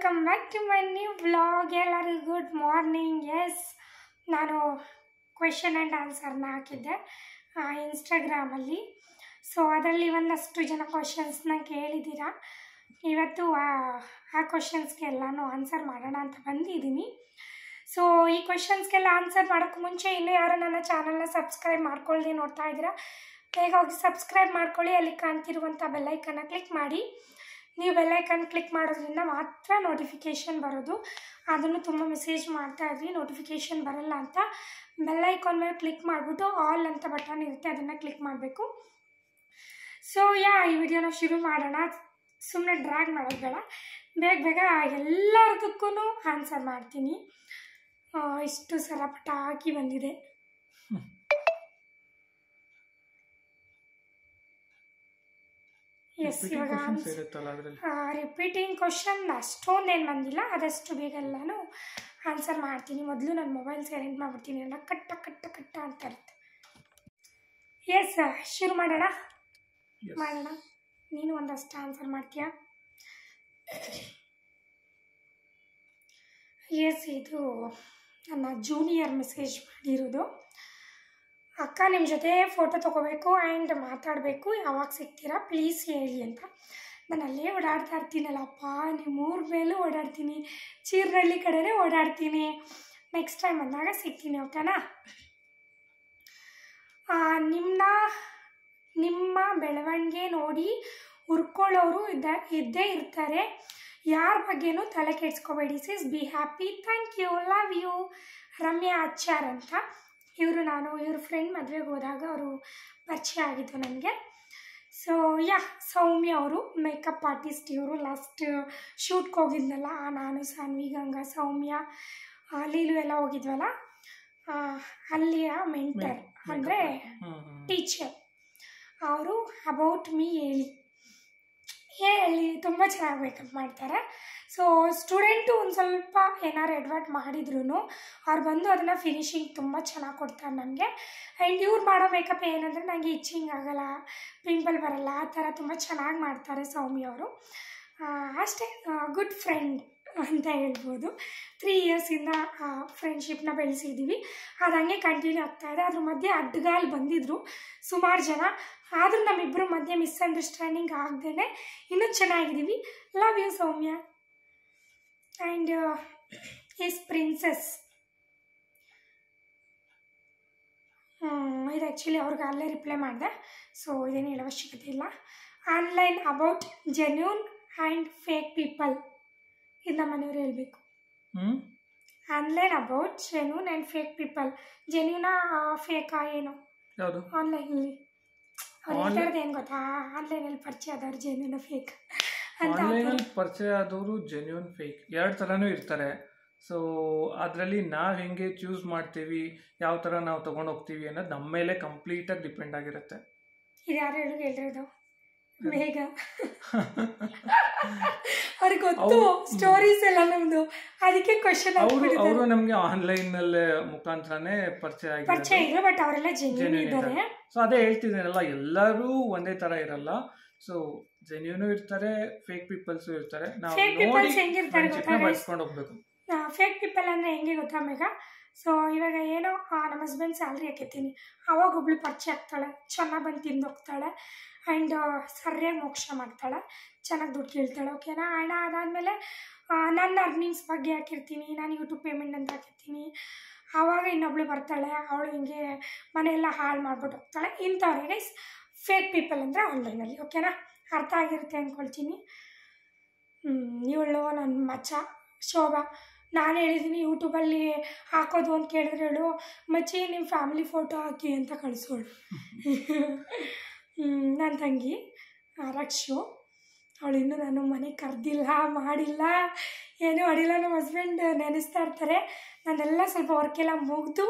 Welcome back to my new vlog. ಎಲ್ಲರಿಗೂ good morning. Yes, ನಾನು question and ಆನ್ಸರ್ನ ಹಾಕಿದ್ದೆ ಇನ್ಸ್ಟಾಗ್ರಾಮಲ್ಲಿ. ಸೊ ಅದರಲ್ಲಿ ಒಂದಷ್ಟು ಜನ ಕ್ವಶನ್ಸ್ನ ಕೇಳಿದ್ದೀರಾ. ಇವತ್ತು ಆ ಕ್ವಶನ್ಸ್ಗೆಲ್ಲನೂ ಆನ್ಸರ್ ಮಾಡೋಣ ಅಂತ ಬಂದಿದ್ದೀನಿ. ಸೊ ಈ ಕ್ವಶನ್ಸ್ಗೆಲ್ಲ ಆನ್ಸರ್ ಮಾಡೋಕ್ಕೆ ಮುಂಚೆ ಇನ್ನೂ ಯಾರು ನನ್ನ ಚಾನಲ್ನ ಸಬ್ಸ್ಕ್ರೈಬ್ ಮಾಡ್ಕೊಳ್ಳದೆ ನೋಡ್ತಾ ಇದ್ದೀರಾ, ಬೇಗ ಹೋಗಿ ಸಬ್ಸ್ಕ್ರೈಬ್ ಮಾಡ್ಕೊಳ್ಳಿ. ಅಲ್ಲಿ ಕಾಣ್ತಿರುವಂಥ ಬೆಲ್ಲೈಕನ್ನ ಕ್ಲಿಕ್ ಮಾಡಿ. ನೀವು ಬೆಲ್ಲೈಕನ್ ಕ್ಲಿಕ್ ಮಾಡೋದ್ರಿಂದ ಮಾತ್ರ ನೋಟಿಫಿಕೇಷನ್ ಬರೋದು. ಅದನ್ನು ತುಂಬ ಮೆಸೇಜ್ ಮಾಡ್ತಾಯಿದ್ವಿ, ನೋಟಿಫಿಕೇಷನ್ ಬರಲ್ಲ ಅಂತ. ಬೆಲ್ಲೈಕಾನ್ ಮೇಲೆ ಕ್ಲಿಕ್ ಮಾಡಿಬಿಟ್ಟು ಆಲ್ ಅಂತ ಬಟನ್ ಇರುತ್ತೆ, ಅದನ್ನು ಕ್ಲಿಕ್ ಮಾಡಬೇಕು. ಸೊ ಈ ವಿಡಿಯೋನ ಶುರು ಮಾಡೋಣ. ಸುಮ್ಮನೆ ಡ್ರ್ಯಾಗ್ ಮಾಡೋದು ಬೇಡ, ಬೇಗ ಬೇಗ ಎಲ್ಲದಕ್ಕೂ ಆನ್ಸರ್ ಮಾಡ್ತೀನಿ. ಇಷ್ಟು ಸಲ ಪಟ ಹಾಕಿ ಬಂದಿದೆ. ಎಸ್, ಇವಾಗ ರಿಪೀಟಿಂಗ್ ಕ್ವಶನ್ ಅಷ್ಟೊಂದೇನು ಬಂದಿಲ್ಲ, ಆದಷ್ಟು ಬೇಗ ಎಲ್ಲನೂ ಆನ್ಸರ್ ಮಾಡ್ತೀನಿ. ಮೊದಲು ನನ್ನ ಮೊಬೈಲ್ ಸೈಲೆಂಟ್ ಮಾಡಿಬಿಡ್ತೀನಿ, ಎಲ್ಲ ಕಟ್ಟ ಕಟ್ಟ ಕಟ್ಟ ಅಂತ ಇರುತ್ತೆ. ಎಸ್, ಶುರು ಮಾಡೋಣ. ನೀನು ಒಂದಷ್ಟು ಆನ್ಸರ್ ಮಾಡ್ತೀಯಾ? ಎಸ್, ಇದು ನನ್ನ ಜೂನಿಯರ್ ಮೆಸೇಜ್ ಮಾಡಿರೋದು. ಅಕ್ಕ, ನಿಮ್ಮ ಜೊತೆ ಫೋಟೋ ತೊಗೋಬೇಕು ಆ್ಯಂಡ್ ಮಾತಾಡಬೇಕು, ಯಾವಾಗ ಸಿಗ್ತೀರಾ ಪ್ಲೀಸ್ ಹೇಳಿ ಅಂತ. ನಾನು ಅಲ್ಲೇ ಓಡಾಡ್ತಾ ಇರ್ತೀನಲ್ಲಪ್ಪ, ನಿಮ್ಮ ಊರ ಮೇಲೂ ಓಡಾಡ್ತೀನಿ, ಚೀರ್ನಳ್ಳಿ ಕಡೆನೇ ಓಡಾಡ್ತೀನಿ. ನೆಕ್ಸ್ಟ್ ಟೈಮ್ ಬಂದಾಗ ಸಿಗ್ತೀನಿ, ಓಕೆನಾ? ನಿಮ್ಮ ಬೆಳವಣಿಗೆ ನೋಡಿ ಹುರ್ಕೊಳ್ಳೋರು ಇದ್ದೇ ಇರ್ತಾರೆ. ಯಾರ ಬಗ್ಗೆನೂ ತಲೆ ಕೆಡ್ಸ್ಕೋಬೇಡಿ sis, be happy, thank you, love you. Ramya Achar ಅಂತ ಇವ್ರ ಫ್ರೆಂಡ್ ಮದುವೆಗೆ ಹೋದಾಗ ಅವರು ಪರಿಚಯ ಆಗಿದ್ದು ನನಗೆ. ಸೊ ಸೌಮ್ಯ ಅವರು ಮೇಕಪ್ ಆರ್ಟಿಸ್ಟ್. ಇವರು ಲಾಸ್ಟ್ ಶೂಟ್ಗೆ ಹೋಗಿದ್ನಲ್ಲ, ನಾನು ಸಾನ್ವಿ, ಗಂಗಾ, ಸೌಮ್ಯ, ಲೀಲು ಎಲ್ಲ ಹೋಗಿದ್ವಲ್ಲ, ಅಲ್ಲಿಯ ಮೆಂಟರ್ ಅಂದರೆ ಟೀಚರ್. ಅವರು ಅಬೌಟ್ ಮೀ ಹೇಳಿ ತುಂಬ ಚೆನ್ನಾಗಿ ಮೇಕಪ್ ಮಾಡ್ತಾರೆ. ಸೊ ಸ್ಟೂಡೆಂಟು ಒಂದು ಸ್ವಲ್ಪ ಏನಾರು ಎಡ್ವರ್ಟ್ ಮಾಡಿದ್ರು ಅವ್ರು ಬಂದು ಅದನ್ನು ಫಿನಿಶಿಂಗ್ ತುಂಬ ಚೆನ್ನಾಗಿ ಕೊಡ್ತಾರೆ ನನಗೆ. ಆ್ಯಂಡ್ ಇವ್ರು ಮಾಡೋ ಮೇಕಪ್ ಏನಂದರೆ ನನಗೆ ಇಚ್ಚಿಂಗ್ ಆಗೋಲ್ಲ, ಪಿಂಪಲ್ ಬರೋಲ್ಲ, ಆ ಥರ ತುಂಬ ಚೆನ್ನಾಗಿ ಮಾಡ್ತಾರೆ ಸೌಮ್ಯ ಅವರು. ಅಷ್ಟೇ, ಗುಡ್ ಫ್ರೆಂಡ್ ಅಂತ ಹೇಳ್ಬೋದು. 3 ಇಯರ್ಸಿಂದ ಫ್ರೆಂಡ್ಶಿಪ್ನ ಬೆಳೆಸಿದ್ದೀವಿ, ಅದು ಹಂಗೆ ಕಂಟಿನ್ಯೂ ಆಗ್ತಾಯಿದೆ. ಅದ್ರ ಮಧ್ಯೆ ಅಡ್ಡಗಾಲು ಬಂದಿದ್ದರು ಸುಮಾರು ಜನ, ಆದರೂ ನಮ್ಮಿಬ್ಬರ ಮಧ್ಯೆ ಮಿಸ್ಅಂಡರ್ಸ್ಟ್ಯಾಂಡಿಂಗ್ ಆಗದೇ ಇನ್ನೂ ಚೆನ್ನಾಗಿದ್ದೀವಿ. Love you Soumya. And is princess. ಇದು ಆ್ಯಕ್ಚುಲಿ ಅವ್ರಿಗೆ ಅಲ್ಲೇ ರಿಪ್ಲೈ ಮಾಡಿದೆ, ಸೊ ಇದೇನು ಹೇಳೋ ಅವಶ್ಯಕತೆ ಇಲ್ಲ. Online about genuine and fake people, ಇದು ನಮ್ಮ ಮನೆಯವರು ಹೇಳಬೇಕು. Online about genuine and fake people. ಜೆನ್ಯೂನಾ ಫೇಕಾ ಏನು ಆನ್ಲೈನಲ್ಲಿ ಅವ್ರು ಹೇಳ್ತಾರದು ಏನು ಗೊತ್ತಾ? ಆನ್ಲೈನಲ್ಲಿ ಪರಿಚಯ ಆದವ್ರು ಜೆನ್ಯೂನ್ ಫೇಕ್ ಅಂತ. ಆನ್ಲೈನಲ್ಲಿ ಪರಿಚಯ ಆದವರು ಜೆನ್ಯೂನ್ ಫೇಕ್ ಎರಡು ಥರನೂ ಇರ್ತಾರೆ. ಸೊ ಅದರಲ್ಲಿ ನಾವು ಹೆಂಗೆ ಚೂಸ್ ಮಾಡ್ತೀವಿ, ಯಾವ ಥರ ನಾವು ತೊಗೊಂಡು ಹೋಗ್ತೀವಿ ಅನ್ನೋದು ನಮ್ಮ ಮೇಲೆ ಕಂಪ್ಲೀಟಾಗಿ ಡಿಪೆಂಡ್ ಆಗಿರುತ್ತೆ. ಇದು ಯಾರು ಹೇಳಿರೋದು? ಬೇಗ ಅವ್ರಿಗೆ ಗೊತ್ತು ಸ್ಟೋರೀಸ್ ಎಲ್ಲ ನಮ್ದು, ಅದಕ್ಕೆ ಕ್ವಶನ್. ಅವರು ನಮಗೆ ಆನ್ಲೈನ್ ಮುಖಾಂತರನೇ ಪರಿಚಯ ಇದ್ರು, ಬಟ್ ಅವರೆಲ್ಲ ಜೆನ್ಯೂನ್ ಇದ್ದಾರೆ. ಸೊ ಅದೇ ಹೇಳ್ತಿದ್ದೀನಲ್ಲ, ಎಲ್ಲರೂ ಒಂದೇ ತರ ಇರಲ್ಲ. ಸೊ ಜೆನ್ಯೂನು ಇರ್ತಾರೆ, ಫೇಕ್ ಪೀಪಲ್ಸು ಇರ್ತಾರೆ. ನಾವು ಬಳಸ್ಕೊಂಡು ಹೋಗ್ಬೇಕು. ಫೇಕ್ ಪೀಪಲ್ ಅಂದರೆ ಹೆಂಗೆ ಗೊತ್ತಾ ಮೇಘ? ಸೊ ಇವಾಗ ಏನೋ ನಮ್ಮ ಹಸ್ಬೆಂಡ್ ಸ್ಯಾಲ್ರಿ ಹಾಕಿರ್ತೀನಿ, ಅವಾಗ ಒಬ್ಳು ಪರಿಚಯ ಆಗ್ತಾಳೆ, ಚೆನ್ನಾಗಿ ಬಂದು ತಿಂದೋಗ್ತಾಳೆ, ಆ್ಯಂಡ್ ಸರಿಯಾಗಿ ಮೋಕ್ಷ ಮಾಡ್ತಾಳೆ, ಚೆನ್ನಾಗಿ ದುಡ್ಡು ಕೇಳ್ತಾಳೆ, ಓಕೆನಾ? ಆ್ಯಂಡ್ ಅದಾದಮೇಲೆ ನನ್ನ ಅರ್ನಿಂಗ್ಸ್ ಬಗ್ಗೆ ಹಾಕಿರ್ತೀನಿ, ನಾನು ಯೂಟ್ಯೂಬ್ ಪೇಮೆಂಟ್ ಅಂತ ಹಾಕಿರ್ತೀನಿ, ಆವಾಗ ಇನ್ನೊಬ್ಳು ಬರ್ತಾಳೆ, ಅವಳು ಹಿಂಗೆ ಮನೆಯೆಲ್ಲ ಹಾಳು ಮಾಡ್ಬಿಟ್ಟು ಹೋಗ್ತಾಳೆ. ಇಂಥವ್ರಿಗೆ ಫೇಕ್ ಪೀಪಲ್ ಅಂದರೆ ಆನ್ಲೈನಲ್ಲಿ, ಓಕೆನಾ? ಅರ್ಥ ಆಗಿರುತ್ತೆ ಅಂದ್ಕೊಳ್ತೀನಿ. ಇವಳು ನನ್ನ ಮಚ್ಚ ಶೋಭಾ, ನಾನು ಹೇಳಿದ್ದೀನಿ ಯೂಟ್ಯೂಬಲ್ಲಿ ಹಾಕೋದು ಅಂತ ಕೇಳಿದ್ರೆ ಹೇಳು, ಮಚ್ಚಿ ನಿಮ್ಮ ಫ್ಯಾಮಿಲಿ ಫೋಟೋ ಹಾಕಿ ಅಂತ ಕಳಿಸೋಳು. ನನ್ನ ತಂಗಿ ರಕ್ಷು, ಅವಳು ಇನ್ನೂ ನಾನು ಮನೆಗೆ ಕರೆದಿಲ್ಲ, ಮಾಡಿಲ್ಲ, ಏನೂ ಮಾಡಿಲ್ಲ. ನಮ್ಮ ಹಸ್ಬೆಂಡ್ ನೆನೆಸ್ತಾ ಇರ್ತಾರೆ. ನಾನೆಲ್ಲ ಸ್ವಲ್ಪ ವರ್ಕೆಲ್ಲ ಮುಗಿದು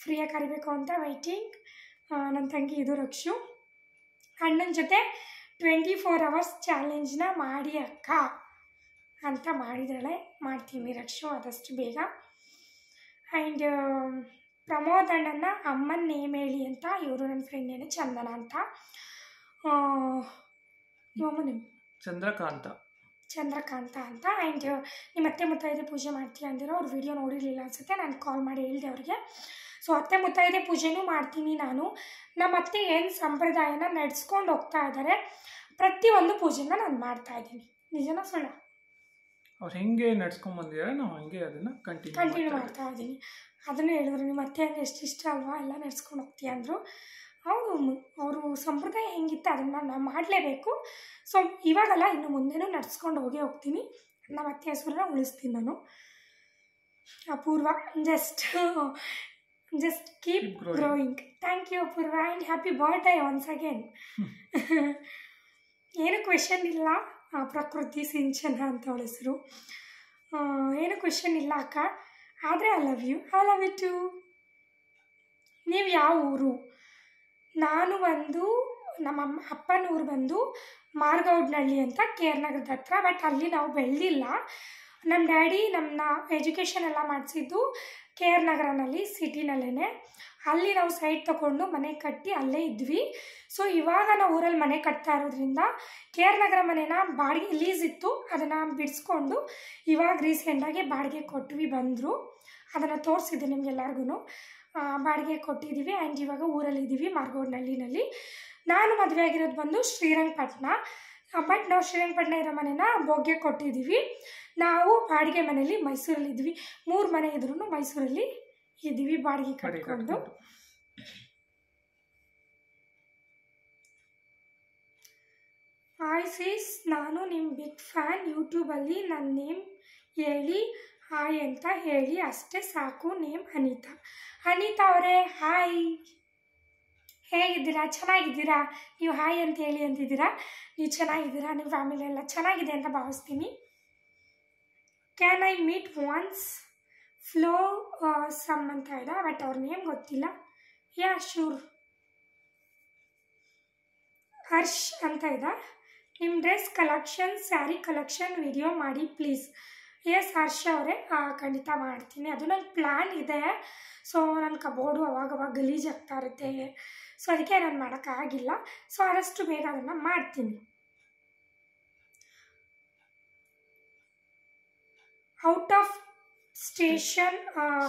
ಫ್ರೀಯಾಗಿ ಕರಿಬೇಕು ಅಂತ ವೈಟಿಂಗ್. ನನ್ನ ತಂಗಿ ಇದು ರಕ್ಷು. ಅಣ್ಣನ ಜೊತೆ 24 hours ಚಾಲೆಂಜ್ನ ಮಾಡಿ ಅಕ್ಕ ಅಂತ ಮಾಡಿದಾಳೆ. ಮಾಡ್ತೀನಿ ರಕ್ಷು ಆದಷ್ಟು ಬೇಗ. ಆ್ಯಂಡ್ ಪ್ರಮೋದ್ ಅಣ್ಣನ ಅಮ್ಮನ ನೇಮ್ ಹೇಳಿ ಅಂತ, ಇವರು ನನ್ನ ಫ್ರೆಂಡ್ ಏನು ಚಂದನ ಅಂತ. ಚಂದ್ರಕಾಂತ ಚಂದ್ರಕಾಂತ ಅಂತ. ಆ್ಯಂಡ್ ನಿಮ್ಮ ಅತ್ತೆ ಮುತ್ತೈದೆ ಪೂಜೆ ಮಾಡ್ತೀಯ ಅಂದಿರೋ ಅವ್ರ ವಿಡಿಯೋ ನೋಡಿರಲಿಲ್ಲ ಅನಿಸುತ್ತೆ, ನಾನು ಕಾಲ್ ಮಾಡಿ ಹೇಳಿದೆ ಅವ್ರಿಗೆ. ಸೊ ಅತ್ತೆ ಮುತ್ತೈದೆ ಪೂಜೆನೂ ಮಾಡ್ತೀನಿ ನಾನು. ನಮ್ಮ ಅತ್ತೆ ಏನು ಸಂಪ್ರದಾಯನ ನಡೆಸ್ಕೊಂಡು ಹೋಗ್ತಾ ಇದ್ದಾರೆ, ಪ್ರತಿಯೊಂದು ಪೂಜೆನ ನಾನು ಮಾಡ್ತಾಯಿದ್ದೀನಿ. ನಿಜನ ಸುಳ್ಳ? ಅವ್ರು ಹೆಂಗೆ ನಡ್ಸ್ಕೊಂಡು ಬಂದಿದ್ದಾರೆ ನಾವು ಹಂಗೆ ಅದನ್ನು ಕಂಟಿನ್ಯೂ ಮಾಡ್ತಾ ಇದ್ದೀನಿ. ಅದನ್ನು ಹೇಳಿದ್ರು, ನಿಮ್ಮ ಅತ್ತೆ ಅಂದರೆ ಎಷ್ಟು ಇಷ್ಟ ಅಲ್ವಾ, ಎಲ್ಲ ನಡ್ಸ್ಕೊಂಡು ಹೋಗ್ತೀಯ ಅಂದರು. ಅವರು ಸಂಪ್ರದಾಯ ಹೆಂಗಿತ್ತು ಅದನ್ನು ನಾವು ಮಾಡಲೇಬೇಕು. ಸೊ ಇವಾಗಲ್ಲ, ಇನ್ನು ಮುಂದೆನೂ ನಡ್ಸ್ಕೊಂಡು ಹೋಗ್ತೀನಿ. ನಮ್ಮ ಅತ್ತೆ ಹೆಸರನ್ನ ಉಳಿಸ್ತೀನಿ ನಾನು. Apoorva, just keep growing. Thank you Apoorva, and happy birthday once again. ಏನು ಕ್ವೆಶನ್ ಇಲ್ಲ, ಪ್ರಕೃತಿ ಸಿಂಚನ ಅಂತ ಅವಳ ಹೆಸರು. ಏನು ಕ್ವೆಶನ್ ಇಲ್ಲ ಅಕ್ಕ, ಆದರೆ ಐ ಲವ್ ಯು ಟು. ನೀವು ಯಾವ ಊರು? ನಾನು ಬಂದು ನಮ್ಮ ಅಪ್ಪನ ಊರು ಬಂದು ಮಾರ್ಗೌಡ್ನಹಳ್ಳಿ ಅಂತ, ಕೇರ್ನಗರದ ಹತ್ರ. ಬಟ್ ಅಲ್ಲಿ ನಾವು ಬೆಳೆದಿಲ್ಲ. ನಮ್ಮ ಡ್ಯಾಡಿ ನಮ್ಮನ್ನ ಎಜುಕೇಷನ್ ಎಲ್ಲ ಮಾಡಿಸಿದ್ದು ಕೇರ್ನಗರನಲ್ಲಿ, ಸಿಟಿನಲ್ಲೇ. ಅಲ್ಲಿ ನಾವು ಸೈಟ್ ತೊಗೊಂಡು ಮನೆ ಕಟ್ಟಿ ಅಲ್ಲೇ ಇದ್ವಿ. ಸೊ ಇವಾಗ ನಾವು ಊರಲ್ಲಿ ಮನೆ ಕಟ್ತಾ ಇರೋದ್ರಿಂದ ಕೇರ್ನಗರ ಮನೆನ ಬಾಡಿಗೆ ಲೀಸ್ ಇತ್ತು, ಅದನ್ನು ಬಿಡಿಸ್ಕೊಂಡು ಇವಾಗ ರೀಸೆಂಟಾಗಿ ಬಾಡಿಗೆ ಕೊಟ್ವಿ. ಬಂದರು, ಅದನ್ನು ತೋರಿಸಿದ್ದೆ ನಿಮಗೆಲ್ಲರಿಗೂ. ಬಾಡಿಗೆ ಕೊಟ್ಟಿದ್ದೀವಿ. ಆ್ಯಂಡ್ ಇವಾಗ ಊರಲ್ಲಿದ್ದೀವಿ, ಮಾರ್ಗೋಡ್ನಹಳ್ಳಿನಲ್ಲಿ. ನಾನು ಮದುವೆ ಆಗಿರೋದು ಬಂದು ಶ್ರೀರಂಗಪಟ್ಟಣ. ಬಟ್ ನಾವು ಶ್ರೀರಂಗಪಟ್ಟಣ ಇರೋ ಮನೆನ ಬೋಗ್ಗೆ ಕೊಟ್ಟಿದ್ದೀವಿ. ನಾವು ಬಾಡಿಗೆ ಮನೆಯಲ್ಲಿ ಮೈಸೂರಲ್ಲಿದ್ವಿ. 3 ಮನೆ ಇದ್ರೂ ಮೈಸೂರಲ್ಲಿ ಇದ್ದೀವಿ ಬಾಡಿಗೆ ಕಟ್ಕೊಂಡು. ಹಾಯ್ ಸೀಸ್, ನಾನು ನಿಮ್ಮ ಬಿಗ್ ಫ್ಯಾನ್. ಯೂಟ್ಯೂಬಲ್ಲಿ ನನ್ನ ನೇಮ್ ಹೇಳಿ ಹಾಯ್ ಅಂತ ಹೇಳಿ ಅಷ್ಟೇ ಸಾಕು. ನೇಮ್ ಅನಿತಾ. ಅನಿತಾ ಅವರೇ ಹಾಯ್, ಹೇಗಿದ್ದೀರಾ? ಚೆನ್ನಾಗಿದ್ದೀರಾ? ನೀವು ಹಾಯ್ ಅಂತ ಹೇಳಿ ಅಂತಿದ್ದೀರಾ. ನೀವು ಚೆನ್ನಾಗಿದ್ದೀರಾ? ನಿಮ್ಮ ಫ್ಯಾಮಿಲಿ ಎಲ್ಲ ಚೆನ್ನಾಗಿದೆ ಅಂತ ಭಾವಿಸ್ತೀನಿ. Can I meet once? Flawsome ಅಂತ ಇದೆ, ಬಟ್ ಅವ್ರ ನೇಮ್ ಗೊತ್ತಿಲ್ಲ. ಯಾ ಶೂರ್. ಹರ್ಷ್ ಅಂತ ಇದೆ. ನಿಮ್ಮ dress collection, sari collection video ಮಾಡಿ ಪ್ಲೀಸ್. ಎಸ್ ಹರ್ಷ ಅವರೇ, ಖಂಡಿತ ಮಾಡ್ತೀನಿ. ಅದು ನನ್ನ ಪ್ಲ್ಯಾನ್ ಇದೆ. ಸೊ ನನ್ನ ಕಬೋರ್ಡು ಅವಾಗವಾಗ ಗಲೀಜಾಗ್ತಾ ಇರುತ್ತೆ. ಸೊ ಅದಕ್ಕೆ ನಾನು ಮಾಡೋಕ್ಕಾಗಿಲ್ಲ. ಸೊ ಆದಷ್ಟು ಬೇಗ ಅದನ್ನು ಮಾಡ್ತೀನಿ. Out of state or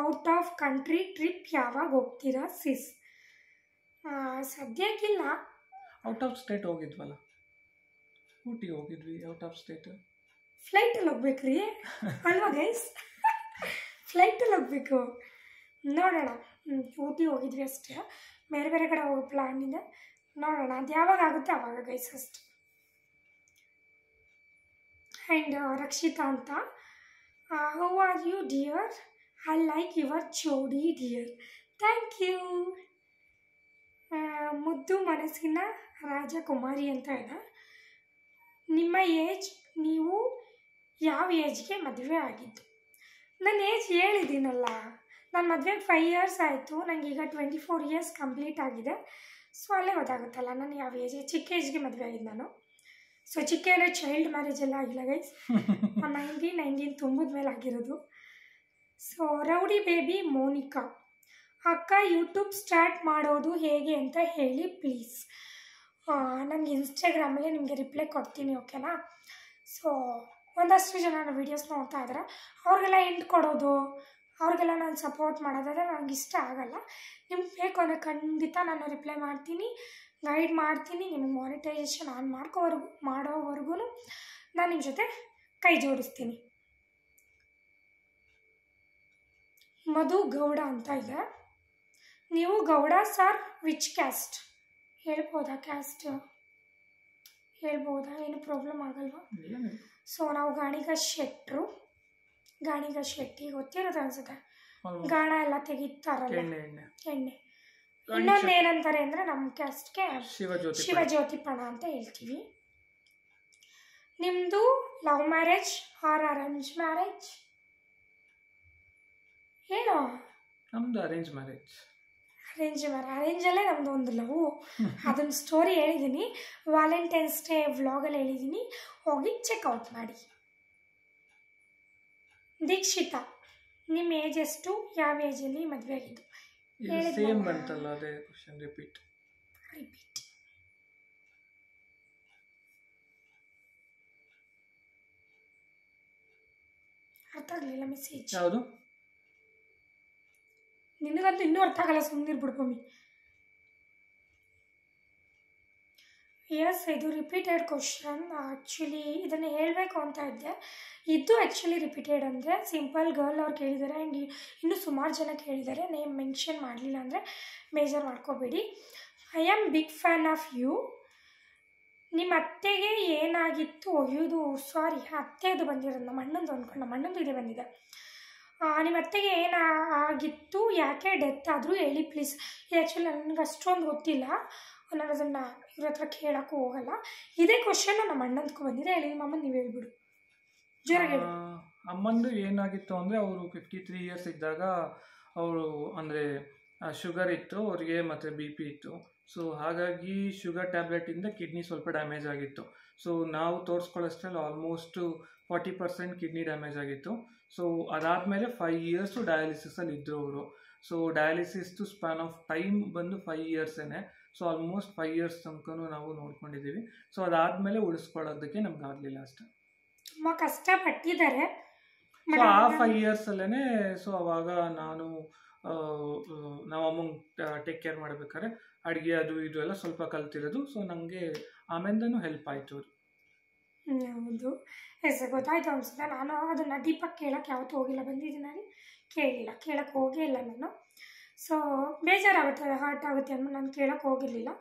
out of country trip ಯಾವಾಗ ಹೋಗ್ತೀರಾ ಸಿಸ್? ಸದ್ಯಕ್ಕಿಲ್ಲ. ಔಟ್ ಆಫ್ ಸ್ಟೇಟ್ ಹೋಗಿದ್ವಲ್ಲ, ಊಟಿ ಹೋಗಿದ್ವಿ. ಔಟ್ ಆಫ್ ಸ್ಟೇಟ್ ಫ್ಲೈಟಲ್ಲಿ ಹೋಗ್ಬೇಕ್ರಿ ಅಲ್ವಾ ಗೈಸ್? ಫ್ಲೈಟಲ್ಲಿ ಹೋಗ್ಬೇಕು. ನೋಡೋಣ. ಊಟಿ ಹೋಗಿದ್ವಿ ಅಷ್ಟೇ, ಬೇರೆ ಬೇರೆ ಕಡೆ ಹೋಗೋ ಪ್ಲ್ಯಾನ್ ಇದೆ. ನೋಡೋಣ, ಅದು ಯಾವಾಗ ಆಗುತ್ತೆ ಆವಾಗ ಗೈಸ್ ಅಷ್ಟೆ. ಆ್ಯಂಡ್ ರಕ್ಷಿತಾ ಅಂತ, how are you dear? I like your ಜೋಡಿ ಡಿಯರ್. Thank you. ಮುದ್ದು ಮನಸ್ಸಿನ ರಾಜಕುಮಾರಿ ಅಂತ ಇದೆ. ನಿಮ್ಮ ಏಜ್, ನೀವು ಯಾವ ಏಜ್ಗೆ ಮದುವೆ ಆಗಿದ್ದು? ನನ್ನ ಏಜ್ ಹೇಳಿದ್ದೀನಲ್ಲ, ನನ್ನ ಮದುವೆಗೆ 5 years ಆಯಿತು. ನನಗೀಗ 24 years ಕಂಪ್ಲೀಟ್ ಆಗಿದೆ. ಸೊ ಅಲ್ಲೇ ಗೊತ್ತಾಗುತ್ತಲ್ಲ ನಾನು ಯಾವ ಏಜ್. ಚಿಕ್ಕ ಏಜ್ಗೆ ಮದುವೆ ಆಗಿದ್ದು ನಾನು. ಸೊ ಚಿಕ್ಕ ಅಂದರೆ ಚೈಲ್ಡ್ ಮ್ಯಾರೇಜ್ ಎಲ್ಲ ಆಗಿಲ್ಲ ಗೈಸ್. 19 ತುಂಬಿದ ಮೇಲೆ ಆಗಿರೋದು. ಸೊ ರೌಡಿ ಬೇಬಿ ಮೋನಿಕಾ, ಅಕ್ಕ ಯೂಟ್ಯೂಬ್ ಸ್ಟಾರ್ಟ್ ಮಾಡೋದು ಹೇಗೆ ಅಂತ ಹೇಳಿ ಪ್ಲೀಸ್. ನನಗೆ ಇನ್ಸ್ಟಾಗ್ರಾಮಲ್ಲಿ ನಿಮಗೆ ರಿಪ್ಲೈ ಕೊಡ್ತೀನಿ, ಓಕೆನಾ? ಸೊ ಒಂದಷ್ಟು ಜನ ವೀಡಿಯೋಸ್ ನೋಡ್ತಾ ಇದ್ದಾರೆ, ಅವ್ರಿಗೆಲ್ಲ ಎಂಡ್ ಕೊಡೋದು, ಅವ್ರಿಗೆಲ್ಲ ನಾನು ಸಪೋರ್ಟ್ ಮಾಡೋದಾದರೆ ನನಗೆ ಇಷ್ಟ ಆಗಲ್ಲ. ನಿಮ್ಗೆ ಬೇಕು ಅಂದರೆ ಖಂಡಿತ ನಾನು ರಿಪ್ಲೈ ಮಾಡ್ತೀನಿ, ಗೈಡ್ ಮಾಡ್ತೀನಿ. ನಿಮಗೆ ಮಾನಿಟೈಸೇಷನ್ ಆನ್ ಮಾಡೋವರೆಗೂ ನಾನು ನಿಮ್ಮ ಜೊತೆ ಕೈ ಜೋಡಿಸ್ತೀನಿ. ಮಧು ಗೌಡ ಅಂತ ಇದೆ. ನೀವು ಗೌಡ ಸರ್ ವಿಚ್ ಕ್ಯಾಸ್ಟ್? ಹೇಳ್ಬೋದಾ? ಕ್ಯಾಸ್ಟ್ ಹೇಳ್ಬೋದಾ? ಏನು ಪ್ರಾಬ್ಲಮ್ ಆಗಲ್ವಾ? ಸೊ ನಾವು ಗಾಣಿಗ ಶೆಟ್ಟಿ ಗೊತ್ತಿರೋದು ಅನ್ಸುತ್ತೆ. ಗಾಣ ಎಲ್ಲ ತೆಗಿತಾರಲ್ಲ, ಎಣ್ಣೆ. ಇನ್ನೊಂದು ಏನಂತಾರೆ ಅಂದರೆ ನಮ್ಮ ಕ್ಯಾಸ್ಟ್ಗೆ ಶಿವಜ್ಯೋತಿಪಣ ಅಂತ ಹೇಳ್ತೀವಿ. ನಿಮ್ಮದು love marriage are arrange marriage? ಏನೋ ನಮ್ಮದು ಅರೇಂಜ್ ಮ್ಯಾರೇಜ್. ಅರೇಂಜಲ್ಲೇ ನಮ್ಮದು ಒಂದು ಲವ್. ಅದೊಂದು ಸ್ಟೋರಿ ಹೇಳಿದ್ದೀನಿ, ವ್ಯಾಲೆಂಟೈನ್ಸ್ ಡೇ ವ್ಲಾಗಲ್ಲಿ ಹೇಳಿದ್ದೀನಿ, ಹೋಗಿ ಚೆಕ್ಔಟ್ ಮಾಡಿ. ದೀಕ್ಷಿತಾ, ನಿಮ್ಮ ಏಜ್ ಎಷ್ಟು? ಯಾವ ಏಜಲ್ಲಿ ಮದುವೆ ಆಗಿದ್ದು? ಸೇಮ್ ಬಂತಲ್ಲ, ಅದೇ ಕ್ವೆಶ್ಚನ್ ರಿಪೀಟ್. ಆಗಲಿಲ್ಲ ಮೆಸೇಜ್. ಯಾವುದು? ನಿನಗಂತೂ ಇನ್ನೂ ಅರ್ಥ ಆಗಲ್ಲ, ಸುಮ್ಮನಿರ್ಬಿಡು ಮಮ್ಮಿ. ಎಸ್, ಇದು ರಿಪೀಟೆಡ್ ಕ್ವಶನ್. ಆ್ಯಕ್ಚುಲಿ ಇದನ್ನು ಹೇಳಬೇಕು ಅಂತ ಇದ್ದೆ. ಇದು ಆ್ಯಕ್ಚುಲಿ ರಿಪೀಟೆಡ್ ಅಂದರೆ ಸಿಂಪಲ್ ಗರ್ಲ್ ಅವ್ರು ಕೇಳಿದ್ದಾರೆ. ಆ್ಯಂಡ್ ಇನ್ನೂ ಸುಮಾರು ಜನ ಕೇಳಿದ್ದಾರೆ. ನೇಮ್ ಮೆನ್ಷನ್ ಮಾಡಲಿಲ್ಲ ಅಂದರೆ ಬೇಜಾರು ಮಾಡ್ಕೋಬೇಡಿ. I am big fan of you. ನಿಮ್ಮ ಅತ್ತೆಗೆ ಏನಾಗಿತ್ತು? ಇದು ಸಾರಿ, ಅತ್ತೆದು ಬಂದಿರೋದು, ನಮ್ಮ ಅಣ್ಣಂದು ಅಂದ್ಕೊಂಡು, ನಮ್ಮ ಅಣ್ಣಂದು ಇದೇ ಬಂದಿದೆ. ನಿಮ್ಮ ಅತ್ತೆಗೆ ಏನಾಗಿತ್ತು, ಯಾಕೆ ಡೆತ್ ಆದರೂ ಹೇಳಿ ಪ್ಲೀಸ್. ಇದು ಆ್ಯಕ್ಚುಲಿ ನನಗೆ ಅಷ್ಟೊಂದು ಗೊತ್ತಿಲ್ಲ, ನಾನು ಅದನ್ನು ಇವ್ರ ಹತ್ರ ಕೇಳೋಕ್ಕೂ ಹೋಗಲ್ಲ. ಇದೇ ಕ್ವಶನ್ ನಮ್ಮ ಅಣ್ಣಂದಕ್ಕೂ ಬಂದಿದೆ. ಹೇಳಿ ಮಮ್ಮ, ನೀವು ಹೇಳ್ಬಿಡು, ಜೋರಾಗಿ ಹೇಳಿ. ಅಮ್ಮಂದು ಏನಾಗಿತ್ತು ಅಂದರೆ ಅವರು 53 ಇಯರ್ಸ್ ಇದ್ದಾಗ ಅವರು ಅಂದರೆ ಶುಗರ್ ಇತ್ತು ಅವರಿಗೆ, ಮತ್ತು BP ಇತ್ತು. ಸೊ ಹಾಗಾಗಿ ಶುಗರ್ ಟ್ಯಾಬ್ಲೆಟಿಂದ ಕಿಡ್ನಿ ಸ್ವಲ್ಪ ಡ್ಯಾಮೇಜ್ ಆಗಿತ್ತು. ಸೊ ನಾವು ತೋರಿಸ್ಕೊಳ್ಳೋಷ್ಟ್ರಲ್ಲಿ ಆಲ್ಮೋಸ್ಟ್ 40% ಕಿಡ್ನಿ ಡ್ಯಾಮೇಜ್ ಆಗಿತ್ತು. ಸೊ ಅದಾದಮೇಲೆ 5 ಇಯರ್ಸು ಡಯಾಲಿಸಿಸಲ್ಲಿ ಇದ್ದರು ಅವರು. ಸೊ ಡಯಾಲಿಸಿಸ್ದು ಸ್ಪ್ಯಾನ್ ಆಫ್ ಟೈಮ್ ಬಂದು 5 ಇಯರ್ಸೇ. ಸೊ ಆಲ್ಮೋಸ್ಟ್ 5 ಇಯರ್ಸ್ ತನಕನೂ ನಾವು ನೋಡ್ಕೊಂಡಿದ್ದೀವಿ. ಸೊ ಅದಾದಮೇಲೆ ಉಳಿಸ್ಕೊಳ್ಳೋದಕ್ಕೆ ನಮ್ಗೆ ಆಗಲಿಲ್ಲ ಅಷ್ಟೇ. ತುಂಬ ಕಷ್ಟಪಟ್ಟಿದ್ದಾರೆ. ಸೊ ಆ 5 ಇಯರ್ಸಲ್ಲೇ ಸೊ ಅವಾಗ ನಾವು ಅಮ್ಮಂಗೆ ಟೇಕ್ ಕೇರ್ ಮಾಡಬೇಕಾದ್ರೆ ಅಡುಗೆ ಅದು ಇದು ಎಲ್ಲ ಸ್ವಲ್ಪ ಕಲ್ತಿರೋದು. ಸೊ ನನಗೆ ಆಮೇಲಿಂದನೂ ಹೆಲ್ಪ್ ಆಯಿತು. ಹೌದು, ಎಸ್ ಗೊತ್ತಾಯ್ತು ಅನಿಸುತ್ತೆ. ನಾನು ಅದನ್ನು ಡೀಪಾಗಿ ಕೇಳೋಕ್ಕೆ ಯಾವತ್ತೂ ಹೋಗಿಲ್ಲ, ಬಂದಿದ್ದೀನಿ ಕೇಳಿಲ್ಲ, ಕೇಳೋಕ್ಕೆ ಹೋಗೇ ಇಲ್ಲ ನಾನು. ಸೊ ಬೇಜಾರಾಗುತ್ತೆ, ಹರ್ಟ್ ಆಗುತ್ತೆ ಅನ್ನೋ ನಾನು ಕೇಳೋಕ್ಕೆ ಹೋಗಿರಲಿಲ್ಲ.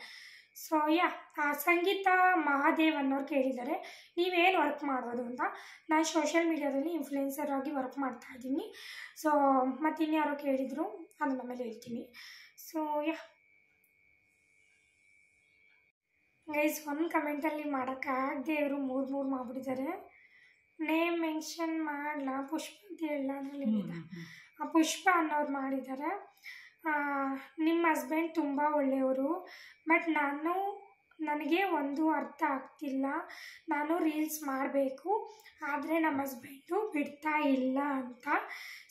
ಸೊ ಸಂಗೀತ ಮಹಾದೇವ್ ಅನ್ನೋರು ಕೇಳಿದ್ದಾರೆ, ನೀವೇನು ವರ್ಕ್ ಮಾಡೋದು ಅಂತ. ನಾನು ಸೋಷಿಯಲ್ ಮೀಡಿಯಾದಲ್ಲಿ ಇನ್ಫ್ಲುಯೆನ್ಸರ್ ಆಗಿ ವರ್ಕ್ ಮಾಡ್ತಾಯಿದ್ದೀನಿ. ಸೊ ಮತ್ತು ಇನ್ಯಾರೋ ಕೇಳಿದರು, ಅದನ್ನ ಮೇಲೆ ಹೇಳ್ತೀನಿ. ಸೊ ಗೈಸ್, ಒಂದು ಕಮೆಂಟಲ್ಲಿ ಮಾಡೋಕ್ಕಾಗದೆ ಇವರು 3 ಮಾಡಿಬಿಟ್ಟಿದ್ದಾರೆ. ನೇಮ್ ಮೆನ್ಷನ್ ಮಾಡಲ್ಲ, ಪುಷ್ಪ ಅಂತ ಹೇಳಲ್ಲ, ಅದರಲ್ಲಿ ಏನಿದೆ. ಪುಷ್ಪ ಅನ್ನೋರು ಮಾಡಿದ್ದಾರೆ. ನಿಮ್ಮ ಹಸ್ಬೆಂಡ್ ತುಂಬ ಒಳ್ಳೆಯವರು, ಬಟ್ ನನಗೆ ಒಂದು ಅರ್ಥ ಆಗ್ತಿಲ್ಲ. ನಾನು ರೀಲ್ಸ್ ಮಾಡಬೇಕು, ಆದರೆ ನಮ್ಮ ಹಸ್ಬೆಂಡು ಬಿಡ್ತಾ ಇಲ್ಲ ಅಂತ.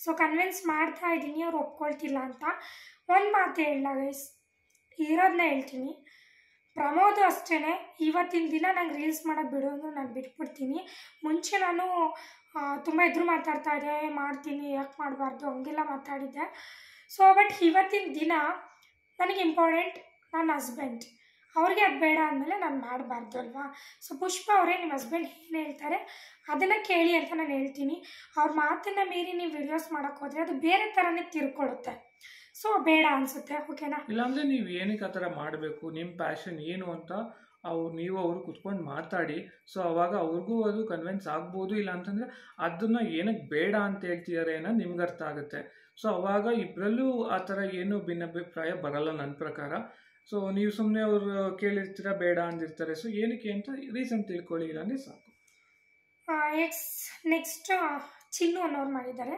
ಸೊ ಕನ್ವಿನ್ಸ್ ಮಾಡ್ತಾ ಇದ್ದೀನಿ, ಅವ್ರು ಒಪ್ಕೊಳ್ತಿಲ್ಲ ಅಂತ. ಒಂದು ಮಾತು ಹೇಳಲ್ಲ ಗೈಸ್, ಇರೋದನ್ನ ಹೇಳ್ತೀನಿ. ಪ್ರಮೋದು ಅಷ್ಟೇ, ಇವತ್ತಿನ ದಿನ ನಂಗೆ ರೀಲ್ಸ್ ಮಾಡೋದು ಬಿಡೋದು ನಾನು ಬಿಟ್ಬಿಡ್ತೀನಿ. ಮುಂಚೆ ನಾನು ತುಂಬ ಎದುರು ಮಾತಾಡ್ತಾ ಇದ್ದೆ, ಮಾಡ್ತೀನಿ, ಯಾಕೆ ಮಾಡಬಾರ್ದು ಹಂಗೆಲ್ಲ ಮಾತಾಡಿದ್ದೆ. ಸೊ ಬಟ್ ಇವತ್ತಿನ ದಿನ ನನಗೆ ಇಂಪಾರ್ಟೆಂಟ್ ನನ್ನ ಹಸ್ಬೆಂಡ್. ಅವ್ರಿಗೆ ಅದು ಬೇಡ ಅಂದಮೇಲೆ ನಾನು ಮಾಡಬಾರ್ದು ಅಲ್ವಾ. ಸೊ ಪುಷ್ಪ ಅವರೇ, ನಿಮ್ಮ ಹಸ್ಬೆಂಡ್ ಏನು ಹೇಳ್ತಾರೆ ಅದನ್ನು ಕೇಳಿ ಅಂತ ನಾನು ಹೇಳ್ತೀನಿ. ಅವ್ರ ಮಾತನ್ನು ಮೀರಿ ನೀವು ವಿಡಿಯೋಸ್ ಮಾಡೋಕ್ಕೆ ಹೋದರೆ ಅದು ಬೇರೆ ಥರನೇ ತಿರ್ಕೊಳ್ಳುತ್ತೆ. ಸೊ ಬೇಡ ಅನಿಸುತ್ತೆ, ಓಕೆನಾ? ಇಲ್ಲಾಂದರೆ ನೀವು ಏನಕ್ಕೆ ಆ ಥರ ಮಾಡಬೇಕು, ನಿಮ್ಮ ಪ್ಯಾಷನ್ ಏನು ಅಂತ ಅವರು ಕುತ್ಕೊಂಡು ಮಾತಾಡಿ. ಸೊ ಅವಾಗ ಅವ್ರಿಗೂ ಅದು ಕನ್ವಿನ್ಸ್ ಆಗ್ಬೋದು. ಇಲ್ಲ ಅಂತಂದರೆ ಅದನ್ನು ಏನಕ್ಕೆ ಬೇಡ ಅಂತ ಹೇಳ್ತಿದ್ದಾರೆ ಅನ್ನೋದು ನಿಮ್ಗೆ ಅರ್ಥ ಆಗುತ್ತೆ. ಸೊ ಅವಾಗ ಇಬ್ಬರಲ್ಲೂ ಆ ಥರ ಏನೂ ಭಿನ್ನಾಭಿಪ್ರಾಯ ಬರಲ್ಲ ನನ್ನ ಪ್ರಕಾರ. ಸೊ ನೀವು ಸುಮ್ಮನೆ ಅವ್ರು ಕೇಳಿರ್ತೀರ, ಬೇಡ ಅಂದಿರ್ತಾರೆ. ಸೊ ಏನಕ್ಕೆ ಅಂತ ರೀಸನ್ ತಿಳ್ಕೊಳ್ಳಿ, ಇಲ್ಲಾಂದರೆ ಸಾಕು. ನೆಕ್ಸ್ಟ್ ಚಿನ್ನು ಅನ್ನೋರು ಮಾಡಿದ್ದಾರೆ,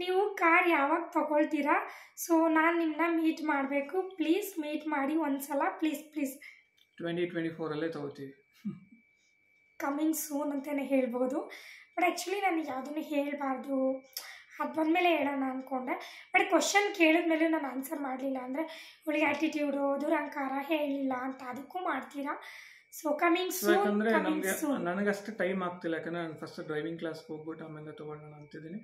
ನೀವು ಕಾರ್ ಯಾವಾಗ ತಗೊಳ್ತೀರಾ? ಸೊ ನಾನು ನಿಮ್ಮನ್ನ ಮೀಟ್ ಮಾಡಬೇಕು, ಪ್ಲೀಸ್ ಮೀಟ್ ಮಾಡಿ ಒಂದ್ಸಲ, ಪ್ಲೀಸ್ 2024 ತಗೋತೀವಿ. ಕಮಿಂಗ್ ಸೂನ್ ಅಂತಲೇ ಹೇಳ್ಬೋದು. ಬಟ್ ಆ್ಯಕ್ಚುಲಿ ನಾನು ಯಾವುದನ್ನು ಹೇಳಬಾರ್ದು, ಅದು ಬಂದಮೇಲೆ ಹೇಳೋಣ ಅಂದ್ಕೊಂಡೆ. ಬಟ್ ಕ್ವಶನ್ ಕೇಳಿದ್ಮೇಲೆ ನಾನು ಆನ್ಸರ್ ಮಾಡಲಿಲ್ಲ ಅಂದರೆ ಇವಳಿಗೆ ಆ್ಯಟಿಟ್ಯೂಡು, ದುರಂಕಾರ, ಹೇಳಲಿಲ್ಲ ಅಂತ ಅದಕ್ಕೂ ಮಾಡ್ತೀರಾ. So coming soon. ಯಾಕಂದರೆ ನನಗಷ್ಟು ಟೈಮ್ ಆಗ್ತಿಲ್ಲ, ಯಾಕಂದರೆ ನಾನು ಫಸ್ಟ್ ಡ್ರೈವಿಂಗ್ ಕ್ಲಾಸ್ಗೆ ಹೋಗ್ಬಿಟ್ಟು ಆಮೇಲೆ ತೊಗೊಳ್ಳೋಣ ಅಂತಿದ್ದೀನಿ.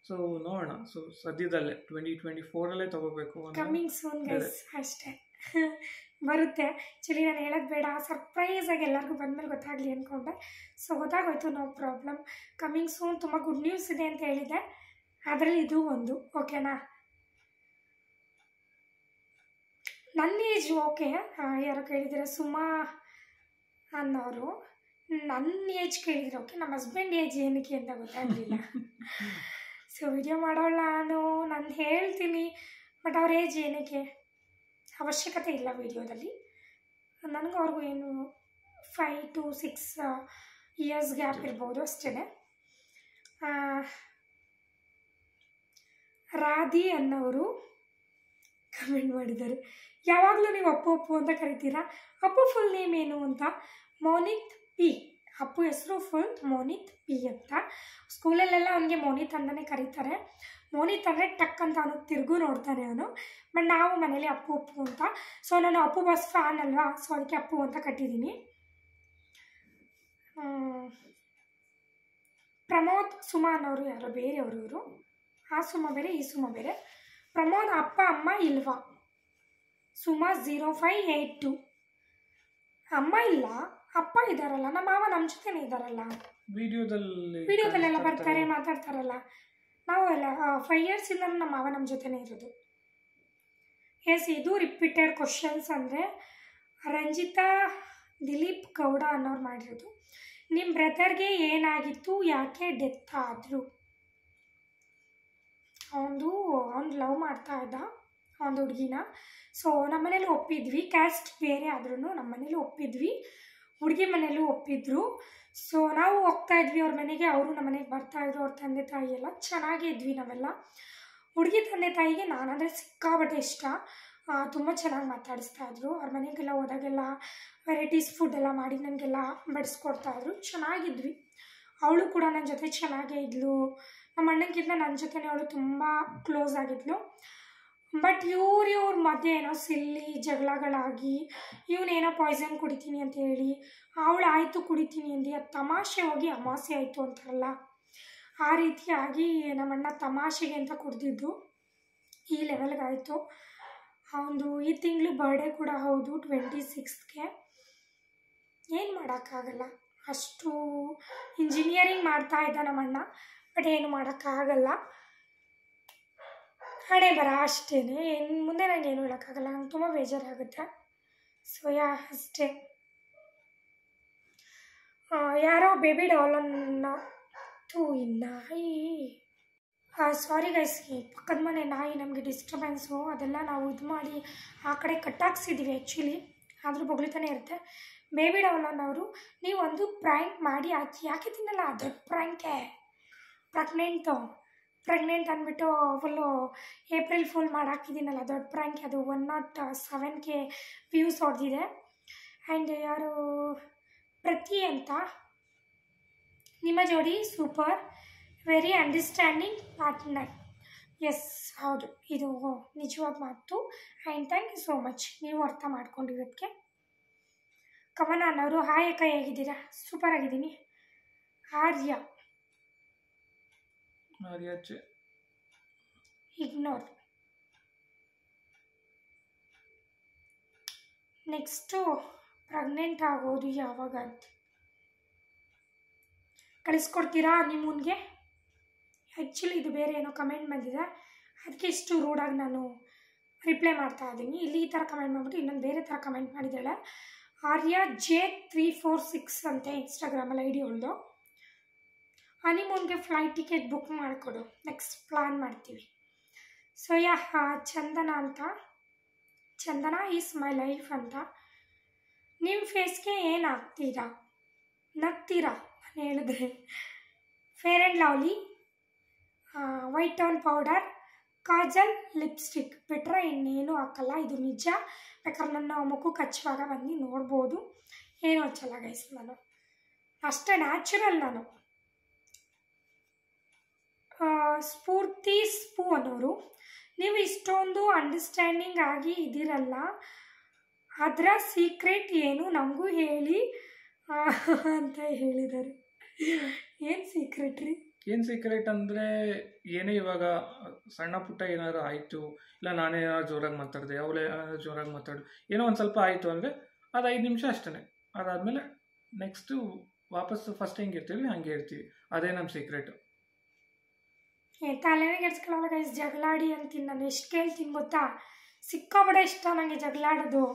ಸೊ ನೋಡೋಣ. ಸೊ ಸದ್ಯದಲ್ಲೇ 2024 ತಗೋಬೇಕು. ಕಮಿಂಗ್ ಸೂನ್ ಗೈಸ್, ಅಷ್ಟೇ ಬರುತ್ತೆ. ಆ್ಯಕ್ಚುಲಿ ನಾನು ಹೇಳೋದು ಬೇಡ, ಸರ್ಪ್ರೈಸಾಗಿ ಎಲ್ಲರಿಗೂ ಬಂದಮೇಲೆ ಗೊತ್ತಾಗಲಿ ಅಂದ್ಕೊಂಡೆ. ಸೊ ಗೊತ್ತಾಗೋಯ್ತು, ನೋ ಪ್ರಾಬ್ಲಮ್. ಕಮಿಂಗ್ ಸೂನ್ ತುಂಬ ಗುಡ್ ನ್ಯೂಸ್ ಇದೆ ಅಂತ ಹೇಳಿದೆ, ಅದರಲ್ಲಿ ಇದು ಒಂದು, ಓಕೆನಾ? ನನ್ನ ಏಜ್ ಓಕೆ. ಯಾರೋ ಕೇಳಿದರೆ ಸುಮಾ ಅನ್ನೋರು, ನನ್ನ ಏಜ್ ಕೇಳಿದರೆ ಓಕೆ, ನಮ್ಮ ಹಸ್ಬೆಂಡ್ ಏಜ್ ಏನಕ್ಕೆ ಅಂತ ಗೊತ್ತಾಗಲಿಲ್ಲ. ಸೊ ವಿಡಿಯೋ ಮಾಡೋಲ್ಲ ನಾನು ಹೇಳ್ತೀನಿ, ಬಟ್ ಅವ್ರ ಏಜ್ ಏನಕ್ಕೆ ಅವಶ್ಯಕತೆ ಇಲ್ಲ ವಿಡಿಯೋದಲ್ಲಿ. ನನಗೂ ಅವ್ರಿಗೂ ಏನು 5 to 6 ಇಯರ್ಸ್ ಗ್ಯಾಪ್ ಇರ್ಬೋದು ಅಷ್ಟೇ. ರಾಧಿ ಅನ್ನೋರು ಕಮೆಂಟ್ ಮಾಡಿದ್ದಾರೆ, ಯಾವಾಗಲೂ ನೀವು ಅಪ್ಪು ಅಂತ ಕರಿತೀರಾ, ಅಪ್ಪು ಫುಲ್ ನೇಮ್ ಏನು ಅಂತ. ಮೋನಿತ್ ಪಿ, ಅಪ್ಪು ಹೆಸರು ಫುಲ್ ಮೋನಿತ್ ಪಿ ಅಂತ. ಸ್ಕೂಲಲ್ಲೆಲ್ಲ ಅವನಿಗೆ ಮೋನಿತ್ ಅಂತಲೇ ಕರೀತಾರೆ. ಮೋನಿತ್ ಅಂದರೆ ಟಕ್ ಅಂತ ಅವನು ತಿರುಗು ನೋಡ್ತಾನೆ ಅವನು. ಬಟ್ ನಾವು ಮನೇಲಿ ಅಪ್ಪು ಅಂತ. ಸೊ ನಾನು ಅಪ್ಪು ಬಾಸ್ ಫ್ಯಾನ್ ಅಲ್ವಾ, ಸೊ ಅದಕ್ಕೆ ಅಪ್ಪು ಅಂತ ಕಟ್ಟಿದ್ದೀನಿ. ಪ್ರಮೋದ್ ಸುಮಾ ಅನ್ನೋರು ಯಾರೋ ಬೇರೆಯವರು ಇವರು. ಆ ಸುಮಾ ಬೇರೆ ಈ ಸುಮಾ ಬೇರೆ. ಪ್ರಮೋದ್ ಅಪ್ಪ ಅಮ್ಮ ಇಲ್ವಾ? ಸುಮಾ 0582. ಅಮ್ಮ ಇಲ್ಲ, ಅಪ್ಪ ಇದ್ದಾರಲ್ಲ, ನಮ್ಮ ಮಾವ ನಮ್ಮ ಜೊತೆನೇ ಇದ್ದಾರಲ್ಲ, ವಿಡಿಯೋದಲ್ಲೆಲ್ಲ ಬರ್ತಾರೆ, ಮಾತಾಡ್ತಾರಲ್ಲ. ನಾವು ಎಲ್ಲ 5 ಇಯರ್ಸಿಂದ ನಮ್ಮ ಮಾವ ನಮ್ಮ ಜೊತೆನೇ ಇರೋದು. ಎಸ್, ಇದು ರಿಪೀಟೆಡ್ ಕ್ವಶನ್ಸ್ ಅಂದರೆ ರಂಜಿತಾ ದಿಲೀಪ್ ಗೌಡ ಅನ್ನೋರು ಮಾಡಿರೋದು. ನಿಮ್ಮ ಬ್ರದರ್ಗೆ ಏನಾಗಿತ್ತು, ಯಾಕೆ ಡೆತ್ ಆದರು? ಅವ್ನು ಲವ್ ಮಾಡ್ತಾ ಇದ್ದ ಒಂದು ಹುಡುಗಿನ. ಸೊ ನಮ್ಮನೇಲಿ ಒಪ್ಪಿದ್ವಿ, ಕ್ಯಾಸ್ಟ್ ಬೇರೆ ಆದ್ರೂ ನಮ್ಮನೇಲಿ ಒಪ್ಪಿದ್ವಿ, ಹುಡುಗಿ ಮನೇಲೂ ಒಪ್ಪಿದ್ರು. ಸೊ ನಾವು ಹೋಗ್ತಾ ಇದ್ವಿ ಅವ್ರ ಮನೆಗೆ, ಅವರು ನಮ್ಮ ಮನೆಗೆ ಬರ್ತಾಯಿದ್ರು. ಅವ್ರ ತಂದೆ ತಾಯಿ ಎಲ್ಲ ಚೆನ್ನಾಗೇ ಇದ್ವಿ ನಾವೆಲ್ಲ. ಹುಡುಗಿ ತಂದೆ ತಾಯಿಗೆ ನಾನಂದರೆ ಸಿಕ್ಕಾಬಟ್ಟೆ ಇಷ್ಟ, ತುಂಬ ಚೆನ್ನಾಗಿ ಮಾತಾಡಿಸ್ತಾಯಿದ್ರು. ಅವ್ರ ಮನೆಗೆಲ್ಲ ಹೋದಾಗೆಲ್ಲ ವೆರೈಟೀಸ್ ಫುಡ್ ಎಲ್ಲ ಮಾಡಿ ನನಗೆಲ್ಲ ಬಡಿಸ್ಕೊಡ್ತಾಯಿದ್ರು, ಚೆನ್ನಾಗಿದ್ವಿ. ಅವಳು ಕೂಡ ನನ್ನ ಜೊತೆ ಚೆನ್ನಾಗೇ ಇದ್ಲು. ನಮ್ಮ ಅಣ್ಣಕ್ಕಿಂತ ನನ್ನ ಜೊತೆನೇ ಅವಳು ತುಂಬ ಕ್ಲೋಸ್ ಆಗಿದ್ಲು. ಬಟ್ ಇವ್ರ ಮಧ್ಯೆ ಏನೋ ಸಿಲ್ಲಿ ಜಗಳಗಳಾಗಿ ಇವನೇನೋ ಪಾಯ್ಸನ್ ಕುಡಿತೀನಿ ಅಂತ ಹೇಳಿ, ಅವಳು ಆಯಿತು ಕುಡಿತೀನಿ ಅಂದು ಅದು ತಮಾಷೆ ಹೋಗಿ ಅಮಾಸೆ ಆಯಿತು ಅಂತಾರಲ್ಲ, ಆ ರೀತಿಯಾಗಿ ನಮ್ಮಣ್ಣ ತಮಾಷೆಗೆ ಅಂತ ಕುಡಿದಿದ್ದು ಈ ಲೆವೆಲ್ಗಾಯಿತು. ಅವನು ಈ ತಿಂಗಳು ಬರ್ಡೇ ಕೂಡ ಹೌದು, 26ಗೆ. ಏನು ಮಾಡೋಕ್ಕಾಗಲ್ಲ, ಅಷ್ಟು ಇಂಜಿನಿಯರಿಂಗ್ ಮಾಡ್ತಾ ಇದ್ದ ನಮ್ಮಣ್ಣ. ಬಟ್ ಏನು ಮಾಡೋಕ್ಕಾಗಲ್ಲ, ಹಣೆ ಬರ ಅಷ್ಟೇ. ಮುಂದೆ ನನಗೆ ಏನು ಹೇಳೋಕ್ಕಾಗಲ್ಲ, ನಂಗೆ ತುಂಬ ಬೇಜಾರಾಗುತ್ತೆ. ಸೊ ಅಷ್ಟೇ. ಯಾರೋ ಬೇಬಿ ಡಾಲನ್ನು ನಾಯಿ, ಸಾರಿ ಗೈಸ್, ಪಕ್ಕದ ಮನೆ ನಾಯಿ ನಮಗೆ ಡಿಸ್ಟರ್ಬೆನ್ಸು, ಅದೆಲ್ಲ ನಾವು ಇದು ಮಾಡಿ ಆ ಕಡೆ ಕಟ್ಟಾಕ್ಸಿದ್ದೀವಿ ಆ್ಯಕ್ಚುಲಿ, ಆದರೂ ಬೊಗಳ್ತಾನೆ ಇರುತ್ತೆ. ಬೇಬಿ ಡಾಲನ್ನವರು ನೀವು ಒಂದು ಪ್ರ್ಯಾಂಕ್ ಮಾಡಿ ಹಾಕಿ, ಯಾಕೆ ತಿನ್ನಲ್ಲ? ದೊಡ್ಡ ಪ್ರ್ಯಾಂಕೆ, ಪ್ರೆಗ್ನೆಂಟ್ ಅಂದ್ಬಿಟ್ಟು ಫುಲ್ಲು ಏಪ್ರಿಲ್ ಫುಲ್ ಮಾಡಿ ಹಾಕಿದ್ದೀನಲ್ಲ, ದೊಡ್ಡ ಪ್ರ್ಯಾಂಕ್. ಅದು 107K ವ್ಯೂಸ್ ಹೊಡೆದಿದೆ. ಆ್ಯಂಡ್ ಯಾರು ಪ್ರತಿ ಅಂತ, ನಿಮ್ಮ ಜೋಡಿ super, very understanding partner. Yes, ಹೌದು, ಇದು ನಿಜವಾದ ಮಾತು. And thank you so much, ನೀವು ಅರ್ಥ ಮಾಡ್ಕೊಂಡಿರೋದಕ್ಕೆ. ಕವನ ಅನ್ನೋರು ಹಾಯ್ ಅಕ್ಕ, ಹೇಗಿದ್ದೀರಾ? ಸೂಪರ್ ಆಗಿದ್ದೀನಿ. ಆರ್ಯಾಚೆ ಇಗ್ನೋರ್. ನೆಕ್ಸ್ಟು ಪ್ರೆಗ್ನೆಂಟ್ ಆಗೋದು ಯಾವಾಗ ಅಂತ ಕಳಿಸ್ಕೊಡ್ತೀರಾ ನಿಮ್ಮನ್ಗೆ? ಆ್ಯಕ್ಚುಲಿ ಇದು ಬೇರೆ ಏನೋ ಕಮೆಂಟ್ ಬಂದಿದೆ, ಅದಕ್ಕೆ ಇಷ್ಟು ರೂಡಾಗಿ ನಾನು ರಿಪ್ಲೈ ಮಾಡ್ತಾ ಇದ್ದೀನಿ. ಇಲ್ಲಿ ಈ ಥರ ಕಮೆಂಟ್ ಮಾಡಿಬಿಟ್ಟು ಇನ್ನೊಂದು ಬೇರೆ ಥರ ಕಮೆಂಟ್ ಮಾಡಿದ್ದಾಳೆ. J346 ಅಂತೆ ಇನ್ಸ್ಟಾಗ್ರಾಮಲ್ಲಿ ಐಡಿ ಅವಳದು. ಹನಿಮೂನ್ಗೆ ಫ್ಲೈಟ್ ಟಿಕೆಟ್ ಬುಕ್ ಮಾಡಿಕೊಡು, ನೆಕ್ಸ್ಟ್ ಪ್ಲ್ಯಾನ್ ಮಾಡ್ತೀವಿ. ಸೊ ಚಂದನ ಅಂತ, ಚಂದನ ಈಸ್ ಮೈ ಲೈಫ್ ಅಂತ. ನಿಮ್ಮ ಫೇಸ್ಗೆ ಏನು ಹಾಕ್ತೀರಾ? ನಗ್ತೀರಾ ನಾನು ಹೇಳಿದ್ರೆ? Fair and Lovely, white tone powder, Kajal, lipstick ಬಿಟ್ಟರೆ ಇನ್ನೇನು ಹಾಕಲ್ಲ. ಇದು ನಿಜ, ಬೇಕಾದ್ರೆ ನನ್ನ ಮುಖಕ್ಕೆ ಹಚ್ಚುವಾಗ ಬಂದು ನೋಡ್ಬೋದು. ಏನು ಹಚ್ಚಲ್ಲ ಗೈಸ್, ನಾನು ಅಷ್ಟೇ ನ್ಯಾಚುರಲ್. ನಾನು ಸ್ಫೂರ್ತಿ ಸ್ಪೂ ಅನ್ನೋರು, ನೀವು ಇಷ್ಟೊಂದು ಅಂಡರ್ಸ್ಟ್ಯಾಂಡಿಂಗ್ ಆಗಿ ಇದ್ದೀರಲ್ಲ, ಅದರ ಸೀಕ್ರೆಟ್ ಏನು ನಮಗೂ ಹೇಳಿ ಅಂತ ಹೇಳಿದ್ದಾರೆ. ಏನು ಸೀಕ್ರೆಟ್ ರೀ? ಏನು ಸೀಕ್ರೆಟ್ ಅಂದರೆ, ಏನೇ ಇವಾಗ ಸಣ್ಣ ಪುಟ್ಟ ಏನಾದ್ರು ಆಯಿತು, ಇಲ್ಲ ನಾನೇ ಏನಾದ್ರು ಜೋರಾಗಿ ಮಾತಾಡಿದೆ, ಅವಳೇ ಏನಾದ್ರು ಜೋರಾಗಿ ಮಾತಾಡು, ಏನೋ ಒಂದು ಸ್ವಲ್ಪ ಆಯಿತು ಅಂದರೆ ಅದು 5 ನಿಮಿಷ ಅಷ್ಟೇ. ಅದಾದಮೇಲೆ ನೆಕ್ಸ್ಟು ವಾಪಸ್ಸು ಫಸ್ಟ್ ಹೆಂಗಿರ್ತೀವಿ ಹಂಗೆ ಇರ್ತೀವಿ. ಅದೇ ನಮ್ಮ ಸೀಕ್ರೆಟು. ತಲೆನೇ ಕೆಡ್ಸ್ಕೊಳ್ಳಲ್ಲ ಗೈಸ್, ಜಗಳಾಡಿ ಅಂತೀನಿ. ನಾನು ಎಷ್ಟು ಕೇಳ್ತೀನಿ ಗೊತ್ತಾ, ಸಿಕ್ಕಾಬಡೆ ಇಷ್ಟ ನನಗೆ ಜಗಳಾಡೋದು.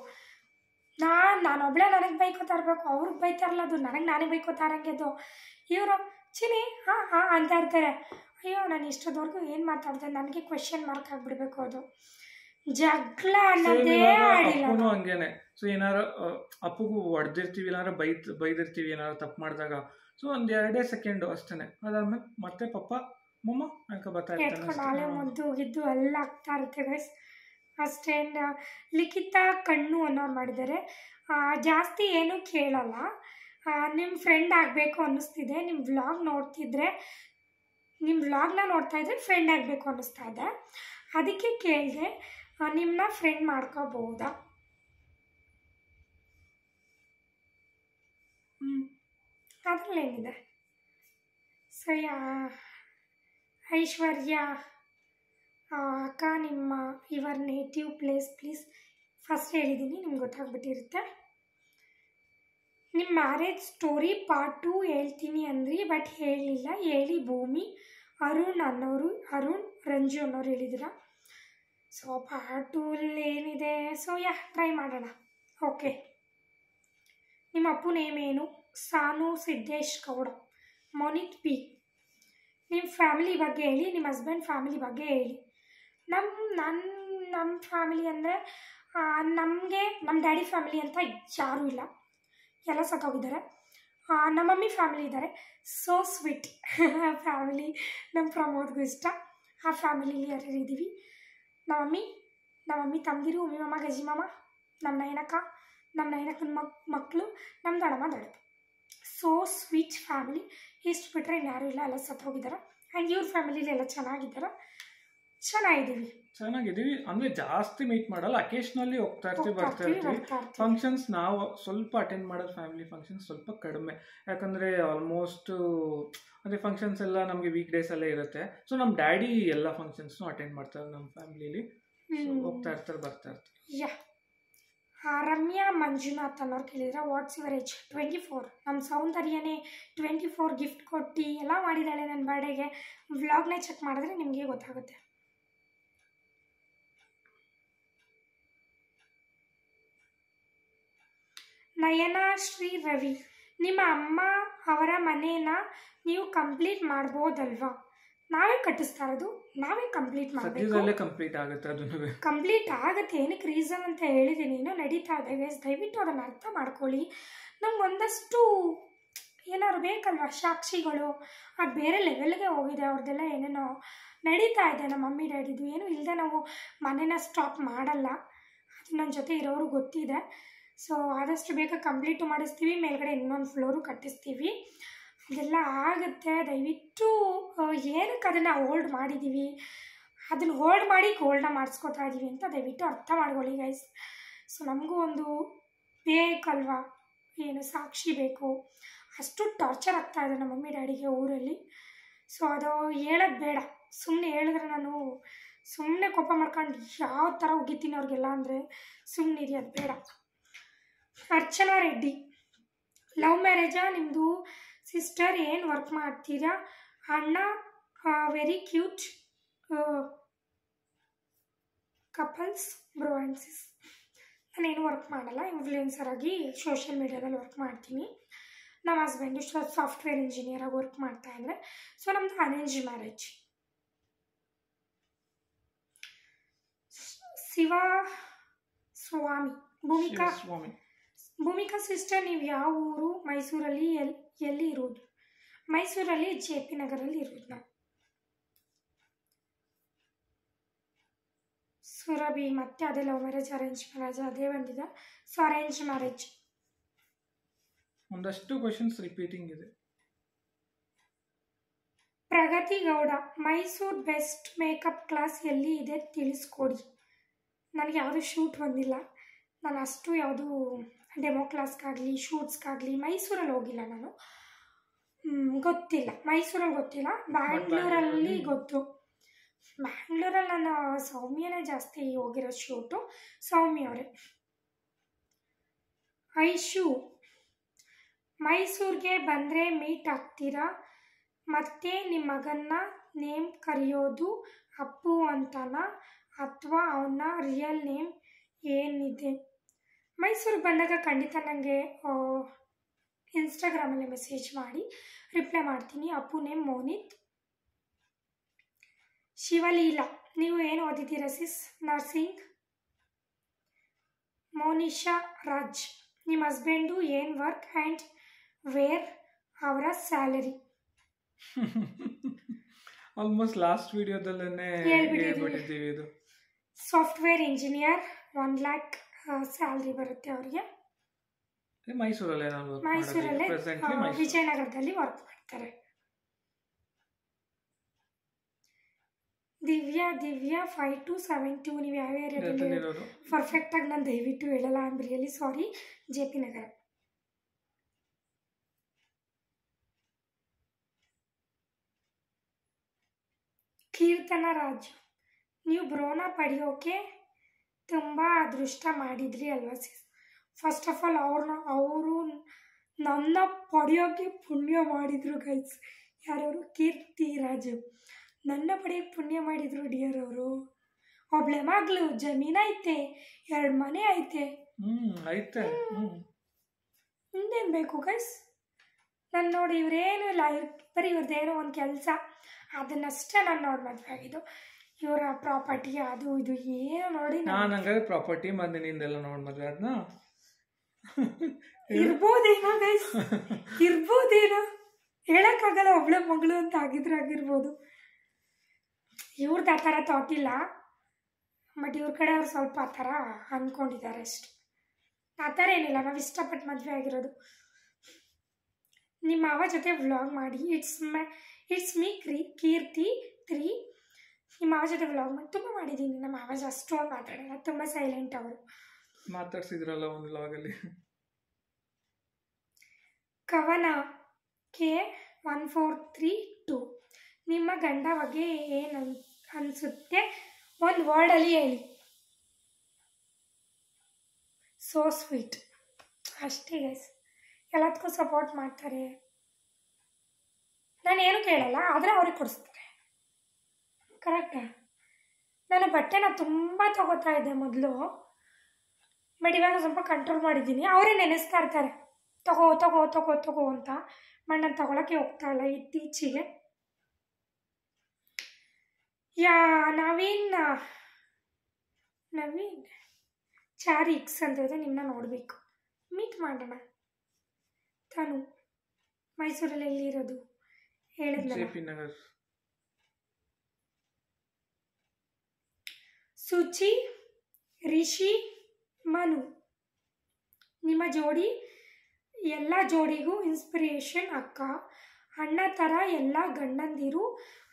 ನಾನು ಒಬ್ಬಳೇ ನನಗೆ ಬೈಕೋತಾ ಇರಬೇಕು, ಅವ್ರಿಗೆ ಬೈತಾರಲ್ಲ, ಅದು ನಾನೇ ಬೈಕೋತಾ ಇರೋಂಗೆ. ಅದು ಇವರು ಚಿನಿ ಹಾಂ ಅಂತ ಇರ್ತಾರೆ. ಅಯ್ಯೋ, ನಾನು ಇಷ್ಟದವರೆಗೂ ಏನು ಮಾತಾಡ್ದೆ, ನನಗೆ ಕ್ವೆಶ್ಚನ್ ಮಾರ್ಕ್ ಆಗಿಬಿಡ್ಬೇಕು. ಅದು ಜಗಳ ಅನ್ನೋದೇ ಆಡಿಲ್ಲ. ಹಂಗೇನೆ. ಸೊ ಏನಾರು ಅಪ್ಪಗೂ ಹೊಡೆದಿರ್ತೀವಿ, ಏನಾರು ಬೈದಿರ್ತೀವಿ ಏನಾರು ತಪ್ಪು ಮಾಡಿದಾಗ. ಸೊ ಒಂದು 2 ಸೆಕೆಂಡು ಅಷ್ಟೇ. ಅದಾದ್ಮೇಲೆ ಮತ್ತೆ ಪಪ್ಪ ಮಮ್ಮ ಅನ್ಕೊ ಬರ್ತಾ ಇರ್ತಾರೆ, ನಾಳೆ ಮುದ್ದು ಗಿದ್ದು ಎಲ್ಲ ಆಗ್ತಾ ಇರುತ್ತೆ ಗೈಸ್ ಅಷ್ಟೇ. ಲಿಖಿತ ಕಣ್ಣು ಅನ್ನೋರು ಮಾಡಿದ್ದಾರೆ. ಜಾಸ್ತಿ ಏನೂ ಕೇಳಲ್ಲ, ನಿಮ್ಮ ಫ್ರೆಂಡ್ ಆಗಬೇಕು ಅನ್ನಿಸ್ತಿದೆ. ನಿಮ್ಮ ವ್ಲಾಗ್ನ ನೋಡ್ತಾ ಇದ್ರೆ ಫ್ರೆಂಡ್ ಆಗಬೇಕು ಅನ್ನಿಸ್ತಾ ಇದೆ, ಅದಕ್ಕೆ ಕೇಳಿದೆ, ನಿಮ್ಮನ್ನ ಫ್ರೆಂಡ್ ಮಾಡ್ಕೋಬಹುದಾ? ಅದರಲ್ಲೇನಿದೆ. ಸೊ ಐಶ್ವರ್ಯ ಅಕ್ಕ, your native place please. First ಹೇಳಿದ್ದೀನಿ, ನಿಮ್ಗೆ ಗೊತ್ತಾಗ್ಬಿಟ್ಟಿರುತ್ತೆ. ನಿಮ್ಮ ಮ್ಯಾರೇಜ್ ಸ್ಟೋರಿ ಪಾರ್ಟ್ 2 ಹೇಳ್ತೀನಿ ಅಂದ್ರಿ, ಬಟ್ ಹೇಳಲಿಲ್ಲ. ಹೇಳಿ ಭೂಮಿ. ಅರುಣ್ ರಂಜು ಅನ್ನೋರು ಹೇಳಿದಿರ. ಸೊ ಪಾರ್ಟ್ 2 ಏನಿದೆ? ಸೊ ಟ್ರೈ ಮಾಡೋಣ. ಓಕೆ. ನಿಮ್ಮ ಅಪ್ಪು ನೇಮ್ ಏನು? ಸಾನು ಸಿದ್ದೇಶ್ ಗೌಡ. ಮೋನಿತ್ ಪಿ. ನಿಮ್ಮ ಫ್ಯಾಮಿಲಿ ಬಗ್ಗೆ ಹೇಳಿ, ನಿಮ್ಮ ಹಸ್ಬೆಂಡ್ ಫ್ಯಾಮಿಲಿ ಬಗ್ಗೆ ಹೇಳಿ. ನಮ್ಮ ಫ್ಯಾಮಿಲಿ ಅಂದರೆ ನಮ್ಮ ಡ್ಯಾಡಿ ಫ್ಯಾಮಿಲಿ ಅಂತ ಯಾರೂ ಇಲ್ಲ, ಎಲ್ಲ ಸತ್ತೋಗಿದ್ದಾರೆ. ನಮ್ಮ ಮಮ್ಮಿ ಫ್ಯಾಮಿಲಿ ಇದ್ದಾರೆ. So sweet family. ನಮ್ಮ ಪ್ರಮೋದ್ಗೂ ಇಷ್ಟ. ಆ ಫ್ಯಾಮಿಲಿಲಿ ಯಾರ್ಯಾರು ಇದ್ದೀವಿ? ನಮ್ಮ ಮಮ್ಮಿ ತಂದಿರು, ಉಮ್ಮಿ ಮಾಮ, ಗಜಿ ಮಾಮ, ನಮ್ಮ ನಯನಕ್ಕನ ಮಕ್ಕಳು, ನಮ್ಮ ದೊಡ್ಡಮ್ಮ ದೊಡ್ಡಪ್ಪ. So sweet family. ಇಷ್ಟು ಬಿಟ್ಟರೆ ಇನ್ಯಾರೂ ಇಲ್ಲ, ಎಲ್ಲ ಸತ್ತೋಗಿದ್ದಾರೆ. ಆ್ಯಂಡ್ ಇವ್ರ ಫ್ಯಾಮಿಲಿಲಿ ಎಲ್ಲ ಚೆನ್ನಾಗಿದ್ದೀವಿ. ಅಂದರೆ ಜಾಸ್ತಿ ಮೀಟ್ ಮಾಡಲ್ಲ, ಅಕೇಶ್ನಲ್ಲಿ ಹೋಗ್ತಾ ಇರ್ತೀವಿ. ಫಂಕ್ಷನ್ಸ್ ನಾವು ಸ್ವಲ್ಪ ಅಟೆಂಡ್ ಮಾಡೋದು, ಫ್ಯಾಮಿಲಿ ಫಂಕ್ಷನ್ಸ್ ಸ್ವಲ್ಪ ಕಡಿಮೆ. ಯಾಕಂದರೆ ಆಲ್ಮೋಸ್ಟ್ ಅಂದರೆ ಫಂಕ್ಷನ್ಸ್ ಎಲ್ಲ ನಮಗೆ ವೀಕ್ ಡೇಸಲ್ಲೇ ಇರುತ್ತೆ. ಸೊ ನಮ್ಮ ಡ್ಯಾಡಿ ಎಲ್ಲ ಫಂಕ್ಷನ್ಸ್ನು ಅಟೆಂಡ್ ಮಾಡ್ತಾರೆ ನಮ್ಮ ಫ್ಯಾಮಿಲಿಲಿ. ಹೋಗ್ತಾ ಇರ್ತಾರೆ, ಬರ್ತಾ ಇರ್ತಾರೆ. ರಮ್ಯಾ ಮಂಜುನಾಥ್ ಅನ್ನೋರು ಕೇಳಿದ್ರೆ, ವಾಟ್ಸ್ ಯುವರ್ ಏಜ್? 24. ನಮ್ಮ ಸೌಂದರ್ಯನೇ 24 ಗಿಫ್ಟ್ ಕೊಟ್ಟು ಎಲ್ಲ ಮಾಡಿದ್ದಾಳೆ ನನ್ನ ಬರ್ಡೇಗೆ. ವ್ಲಾಗ್ನೇ ಚೆಕ್ ಮಾಡಿದ್ರೆ ನಿಮಗೆ ಗೊತ್ತಾಗುತ್ತೆ. ನಯನಾ ಶ್ರೀ ರವಿ. ನಿಮ್ಮ ಅಮ್ಮ ಅವರ ಮನೇನ ನೀವು ಕಂಪ್ಲೀಟ್ ಮಾಡ್ಬೋದಲ್ವಾ? ನಾವೇ ಕಟ್ಟಿಸ್ತಾ ಇರೋದು, ನಾವೇ ಕಂಪ್ಲೀಟ್ ಮಾಡಬೇಕು. ಕಂಪ್ಲೀಟ್ ಆಗುತ್ತೆ. ಏನಕ್ಕೆ ರೀಸನ್ ಅಂತ ಹೇಳಿದ್ದೀನಿ, ಇನ್ನೂ ನಡೀತಾ ಇದೆ ಗೈಸ್. ದಯವಿಟ್ಟು ಅದನ್ನು ಅರ್ಥ ಮಾಡ್ಕೊಳ್ಳಿ. ನಮ್ಗೆ ಒಂದಷ್ಟು ಏನಾದ್ರು ಬೇಕಲ್ವ ಸಾಕ್ಷಿಗಳು. ಅದು ಬೇರೆ ಲೆವೆಲ್ಗೆ ಹೋಗಿದೆ, ಅವ್ರದ್ದೆಲ್ಲ ಏನೇನೋ ನಡೀತಾ ಇದೆ. ನಮ್ಮ ಮಮ್ಮಿ ಡ್ಯಾಡಿದು ಏನೂ ಇಲ್ಲದೆ ನಾವು ಮನೇನ ಸ್ಟಾಪ್ ಮಾಡಲ್ಲ. ಅದು ನನ್ನ ಜೊತೆ ಇರೋರು ಗೊತ್ತಿದೆ. ಸೊ ಆದಷ್ಟು ಬೇಗ ಕಂಪ್ಲೀಟು ಮಾಡಿಸ್ತೀವಿ. ಮೇಲ್ಗಡೆ ಇನ್ನೊಂದು ಫ್ಲೋರು ಕಟ್ಟಿಸ್ತೀವಿ. ಅದೆಲ್ಲ ಆಗುತ್ತೆ. ದಯವಿಟ್ಟು ಏನಕ್ಕೆ ಅದನ್ನು ಹೋಲ್ಡ್ ಮಾಡಿದ್ದೀವಿ, ಅದನ್ನು ಹೋಲ್ಡ್ ಮಾಡಿ ಗೋಲ್ಡನ್ನ ಮಾಡಿಸ್ಕೊತಾ ಇದ್ದೀವಿ ಅಂತ ದಯವಿಟ್ಟು ಅರ್ಥ ಮಾಡ್ಕೊಳ್ಳಿ ಗೈಸ್. ಸೊ ನಮಗೂ ಒಂದು ಬೇಕಲ್ವಾ, ಏನು ಸಾಕ್ಷಿ ಬೇಕು. ಅಷ್ಟು ಟಾರ್ಚರ್ ಆಗ್ತಾಯಿದೆ ನಮ್ಮ ಮಮ್ಮಿ ಡ್ಯಾಡಿಗೆ ಊರಲ್ಲಿ. ಸೊ ಅದು ಹೇಳೋದು ಬೇಡ. ಸುಮ್ಮನೆ ಹೇಳಿದ್ರೆ ನಾನು ಸುಮ್ಮನೆ ಕೋಪ ಮಾಡ್ಕೊಂಡು ಯಾವ ಥರ ಉಗಿತೀನಿ ಅವ್ರಿಗೆಲ್ಲ ಅಂದರೆ ಸುಮ್ಮನೆ ಅದು ಬೇಡ. ಅರ್ಚನಾ ರೆಡ್ಡಿ. ಲವ್ ಮ್ಯಾರೇಜಾ ನಿಮ್ಮದು? ಸಿಸ್ಟರ್ ಏನು ವರ್ಕ್ ಮಾಡ್ತೀರಾ? ಅಣ್ಣ very cute couples bro and sis. ನಾನೇನು ವರ್ಕ್ ಮಾಡಲ್ಲ, ಇನ್ಫ್ಲೂಯೆನ್ಸರ್ ಆಗಿ ಸೋಷಿಯಲ್ ಮೀಡಿಯಾದಲ್ಲಿ ವರ್ಕ್ ಮಾಡ್ತೀನಿ. ನಮ್ಮ ಹಸ್ಬೆಂಡು ಸಾಫ್ಟ್ವೇರ್ ಇಂಜಿನಿಯರಾಗಿ ವರ್ಕ್ ಮಾಡ್ತಾ ಇದ್ದಾರೆ. ಸೊ ನಮ್ಮದು ಅರೇಂಜ್ ಮ್ಯಾರೇಜ್. ಶಿವ ಸ್ವಾಮಿ. ಭೂಮಿಕಾ ಸಿಸ್ಟರ್, ನೀವು ಯಾವ ಊರು? ಮೈಸೂರಲ್ಲಿ. ಎಲ್ಲಿ ಇರೋದು? ಮೈಸೂರಲ್ಲಿ JP ನಗರಲ್ಲಿ ಇರೋದು ನಾವು. ಸುರಭಿ. ಮತ್ತೆ ಅದೇ ಲವ್ ಮ್ಯಾರೇಜ್ ಅರೇಂಜ್ ಮ್ಯಾರೇಜ್ ಅದೇ ಬಂದಿದೆ. So arrange marriage. ಒಂದಷ್ಟು ಕ್ವೆಶನ್ಸ್ ರಿಪೀಟಿಂಗ್ ಇದೆ. Pragathi Gowda. Mysore best makeup class ಎಲ್ಲಿ ಇದೆ ತಿಳಿಸ್ಕೊಡಿ. ನನಗೆ ಯಾವುದು ಶೂಟ್ ಬಂದಿಲ್ಲ. ನಾನು ಅಷ್ಟು ಯಾವುದು ಡೆಮೋ ಕ್ಲಾಸ್ಗಾಗಲಿ ಶೂಟ್ಸ್ಗಾಗಲಿ ಮೈಸೂರಲ್ಲಿ ಹೋಗಿಲ್ಲ ನಾನು. ಗೊತ್ತಿಲ್ಲ, ಮೈಸೂರಲ್ಲಿ ಗೊತ್ತಿಲ್ಲ. ಬ್ಯಾಂಗ್ಳೂರಲ್ಲಿ ಗೊತ್ತು. ಬ್ಯಾಂಗ್ಳೂರಲ್ಲಿ ನಾನು ಸೌಮ್ಯನೇ ಜಾಸ್ತಿ ಹೋಗಿರೋ ಶೂಟು. ಸೌಮ್ಯ ಅವರೇ. ಐಶು. ಮೈಸೂರಿಗೆ ಬಂದರೆ ಮೀಟ್ ಆಗ್ತೀರಾ? ಮತ್ತೆ ನಿಮ್ಮ ಮಗನ್ನ ನೇಮ್ ಕರೆಯೋದು ಅಪ್ಪು ಅಂತನಾ ಅಥವಾ ಅವನ ರಿಯಲ್ ನೇಮ್ ಏನಿದೆ? ಮೈಸೂರಿಗೆ ಬಂದಾಗ ಖಂಡಿತ ನನಗೆ ಇನ್ಸ್ಟಾಗ್ರಾಮಲ್ಲಿ ಮೆಸೇಜ್ ಮಾಡಿ ರಿಪ್ಲೈ ಮಾಡ್ತೀನಿ. ಅಪ್ಪು ನೇಮ್ ಮೋನಿತ್. ಶಿವಲೀಲಾ. ನೀವು ಏನು ಓದಿದ್ದೀರಾ ಸಿಸ್? ನರ್ಸಿಂಗ್. ಮೋನಿಶಾ ರಾಜ್. ನಿಮ್ಮ ಹಸ್ಬೆಂಡು ಏನು ವರ್ಕ್ ಆ್ಯಂಡ್ ವೇರ್ ಅವರ ಸ್ಯಾಲರಿ? ಆಲ್ಮೋಸ್ಟ್ ಲಾಸ್ಟ್ ವಿಡಿಯೋದಲ್ಲೇ ಹೇಳ್ಬಿಟ್ಟಿದ್ದೀವಿ. ಇದು ಸಾಫ್ಟ್ವೇರ್ ಇಂಜಿನಿಯರ್. 1 lakh ಸ್ಯಾಲ್ರಿ ಬರುತ್ತೆ ಅವರಿಗೆ. ಮೈಸೂರಲ್ಲೇ ವಿಜಯನಗರದಲ್ಲಿ ವರ್ಕ್ ಮಾಡ್ತಾರೆ. ದಿವ್ಯಾ 5272. ನೀವು ಯಾವ ಏರಿಯಾದಲ್ಲಿ ಪರ್ಫೆಕ್ಟಾಗಿ ನಾನು ದಯವಿಟ್ಟು ಹೇಳಲ್ಲ. I am really sorry. JP ನಗರ. ಕೀರ್ತನ ರಾಜು, ನೀವು ಬ್ರೋನ ಪಡೆಯೋಕೆ ತುಂಬ ಅದೃಷ್ಟ ಮಾಡಿದ್ರಿ ಅಲ್ವಾ ಸಿಸ್. ಫಸ್ಟ್ ಆಫ್ ಆಲ್ ಅವರು ನನ್ನ ಪಡೆಯೋಕ್ಕೆ ಪುಣ್ಯ ಮಾಡಿದರು ಗೈಸ್. ಯಾರವರು? ಕೀರ್ತಿ ರಾಜು ನನ್ನ ಪಡೆಯೋಕ್ಕೆ ಪುಣ್ಯ ಮಾಡಿದರು ಡಿಯರ್ ಅವರು. ಒಬ್ಳೆ ಮಗಳು, ಜಮೀನೈತೆ, 2 ಮನೆ ಐತೆ. ಐತೆ. ಇನ್ನೇನು ಬೇಕು ಗೈಸ್? ನಾನು ನೋಡಿ ಇವರೇನು ಇಲ್ಲ, ಬರೀ ಇವ್ರದ್ದೇನೋ ಒಂದು ಕೆಲಸ, ಅದನ್ನಷ್ಟೇ ನಾನು ನೋಡಿ ಮದುವೆ ಆಗಿದ್ದು. ಇವರ ಪ್ರಾಪರ್ಟಿ ಅದು ಇದು ಏನು ನೋಡಿ ನಾನು ಹಂಗಾದ್ರೆ ಪ್ರಾಪರ್ಟಿ ಮತ್ತೆ ನಿಂದೆಲ್ಲ ನೋಡಿ ಮದುವೆ ಅದನ್ನ ಇರ್ಬೋದೇನೋ ಗೈಸ್, ಇರ್ಬೋದೇನೋ, ಹೇಳಕ್ಕಾಗಲ್ಲ. ಒಬ್ಳೆ ಮಗಳು ಅಂತ ಆಗಿರ್ಬೋದು. ಇವ್ರದ್ದು ಆ ಥರ ಥಾಟ್ ಇಲ್ಲ, ಬಟ್ ಇವ್ರ ಕಡೆ ಅವ್ರು ಸ್ವಲ್ಪ ಆ ಥರ ಅಂದ್ಕೊಂಡಿದ್ದಾರೆ ಅಷ್ಟು. ಆ ಥರ ಏನಿಲ್ಲ, ನಾವು ಇಷ್ಟಪಟ್ಟು ಮದುವೆ ಆಗಿರೋದು. ನಿಮ್ಮ ಮಾವ ಜೊತೆ ವ್ಲಾಗ್ ಮಾಡಿ. ಇಟ್ಸ್ ಮೀ ಕೀರ್ತಿ 3. ನಿಮ್ಮ ಮಾವ ಜೊತೆ ವ್ಲಾಗ್ ಮಾಡಿ ತುಂಬ ಮಾಡಿದ್ದೀನಿ. ನಮ್ಮ ಮಾವ ಅಷ್ಟೊಂದು ಮಾತಾಡಲ್ಲ, ತುಂಬ ಸೈಲೆಂಟ್ ಅವರು. ಮಾತಾಡ್ಸಿದ್ರಲ್ಲ ಒಂದು ವ್ಲಾಗಲ್ಲಿ. ಕವನ K1432, ನಿಮ್ಮ ಗಂಡ ಬಗ್ಗೆ ಏನು ಅನಿಸುತ್ತೆ ಒಂದು ವರ್ಡಲ್ಲಿ ಹೇಳಿ. So sweet. ಅಷ್ಟೇ ಗೈಸ್, ಎಲ್ಲದಕ್ಕೂ ಸಪೋರ್ಟ್ ಮಾಡ್ತಾರೆ. ನಾನೇನು ಕೇಳಲ್ಲ, ಆದರೆ ಅವ್ರಿಗೆ ಕೊಡಿಸ್ತಾರೆ. ಕರೆಕ್ಟಾ? ನಾನು ಬಟ್ಟೆನ ತುಂಬ ತಗೋತಾ ಇದ್ದೆ ಮೊದಲು, ಬಟ್ ಇವಾಗ ಸ್ವಲ್ಪ ಕಂಟ್ರೋಲ್ ಮಾಡಿದ್ದೀನಿ. ಅವರೇ ನೆನೆಸ್ತಾ ಇರ್ತಾರೆ, ತಗೋ ತಗೋ ತಗೋ ತಗೋ ಅಂತ. ಬಟ್ ನಾನು ತಗೊಳಕ್ಕೆ ಹೋಗ್ತಾ ಇಲ್ಲ ಇತ್ತೀಚೆಗೆ. ನವೀನ್ ಚಾರಿಕ್ಸ್ ಅಂತ ಇದೆ, ನಿಮ್ಮನ್ನ ನೋಡಬೇಕು, ಮೀಟ್ ಮಾಡೋಣ. ತಾನು ಮೈಸೂರಲ್ಲಿ ಎಲ್ಲಿರೋದು ಹೇಳಿದ್ನಲ್ಲ. ಸುಚಿ, ರಿಷಿ, ಮನು, ನಿಮ್ಮ ಜೋಡಿ ಎಲ್ಲ ಜೋಡಿಗೂ ಇನ್ಸ್ಪಿರೇಷನ್ ಅಕ್ಕ. ಅಣ್ಣ ಥರ ಎಲ್ಲ ಗಂಡಂದಿರು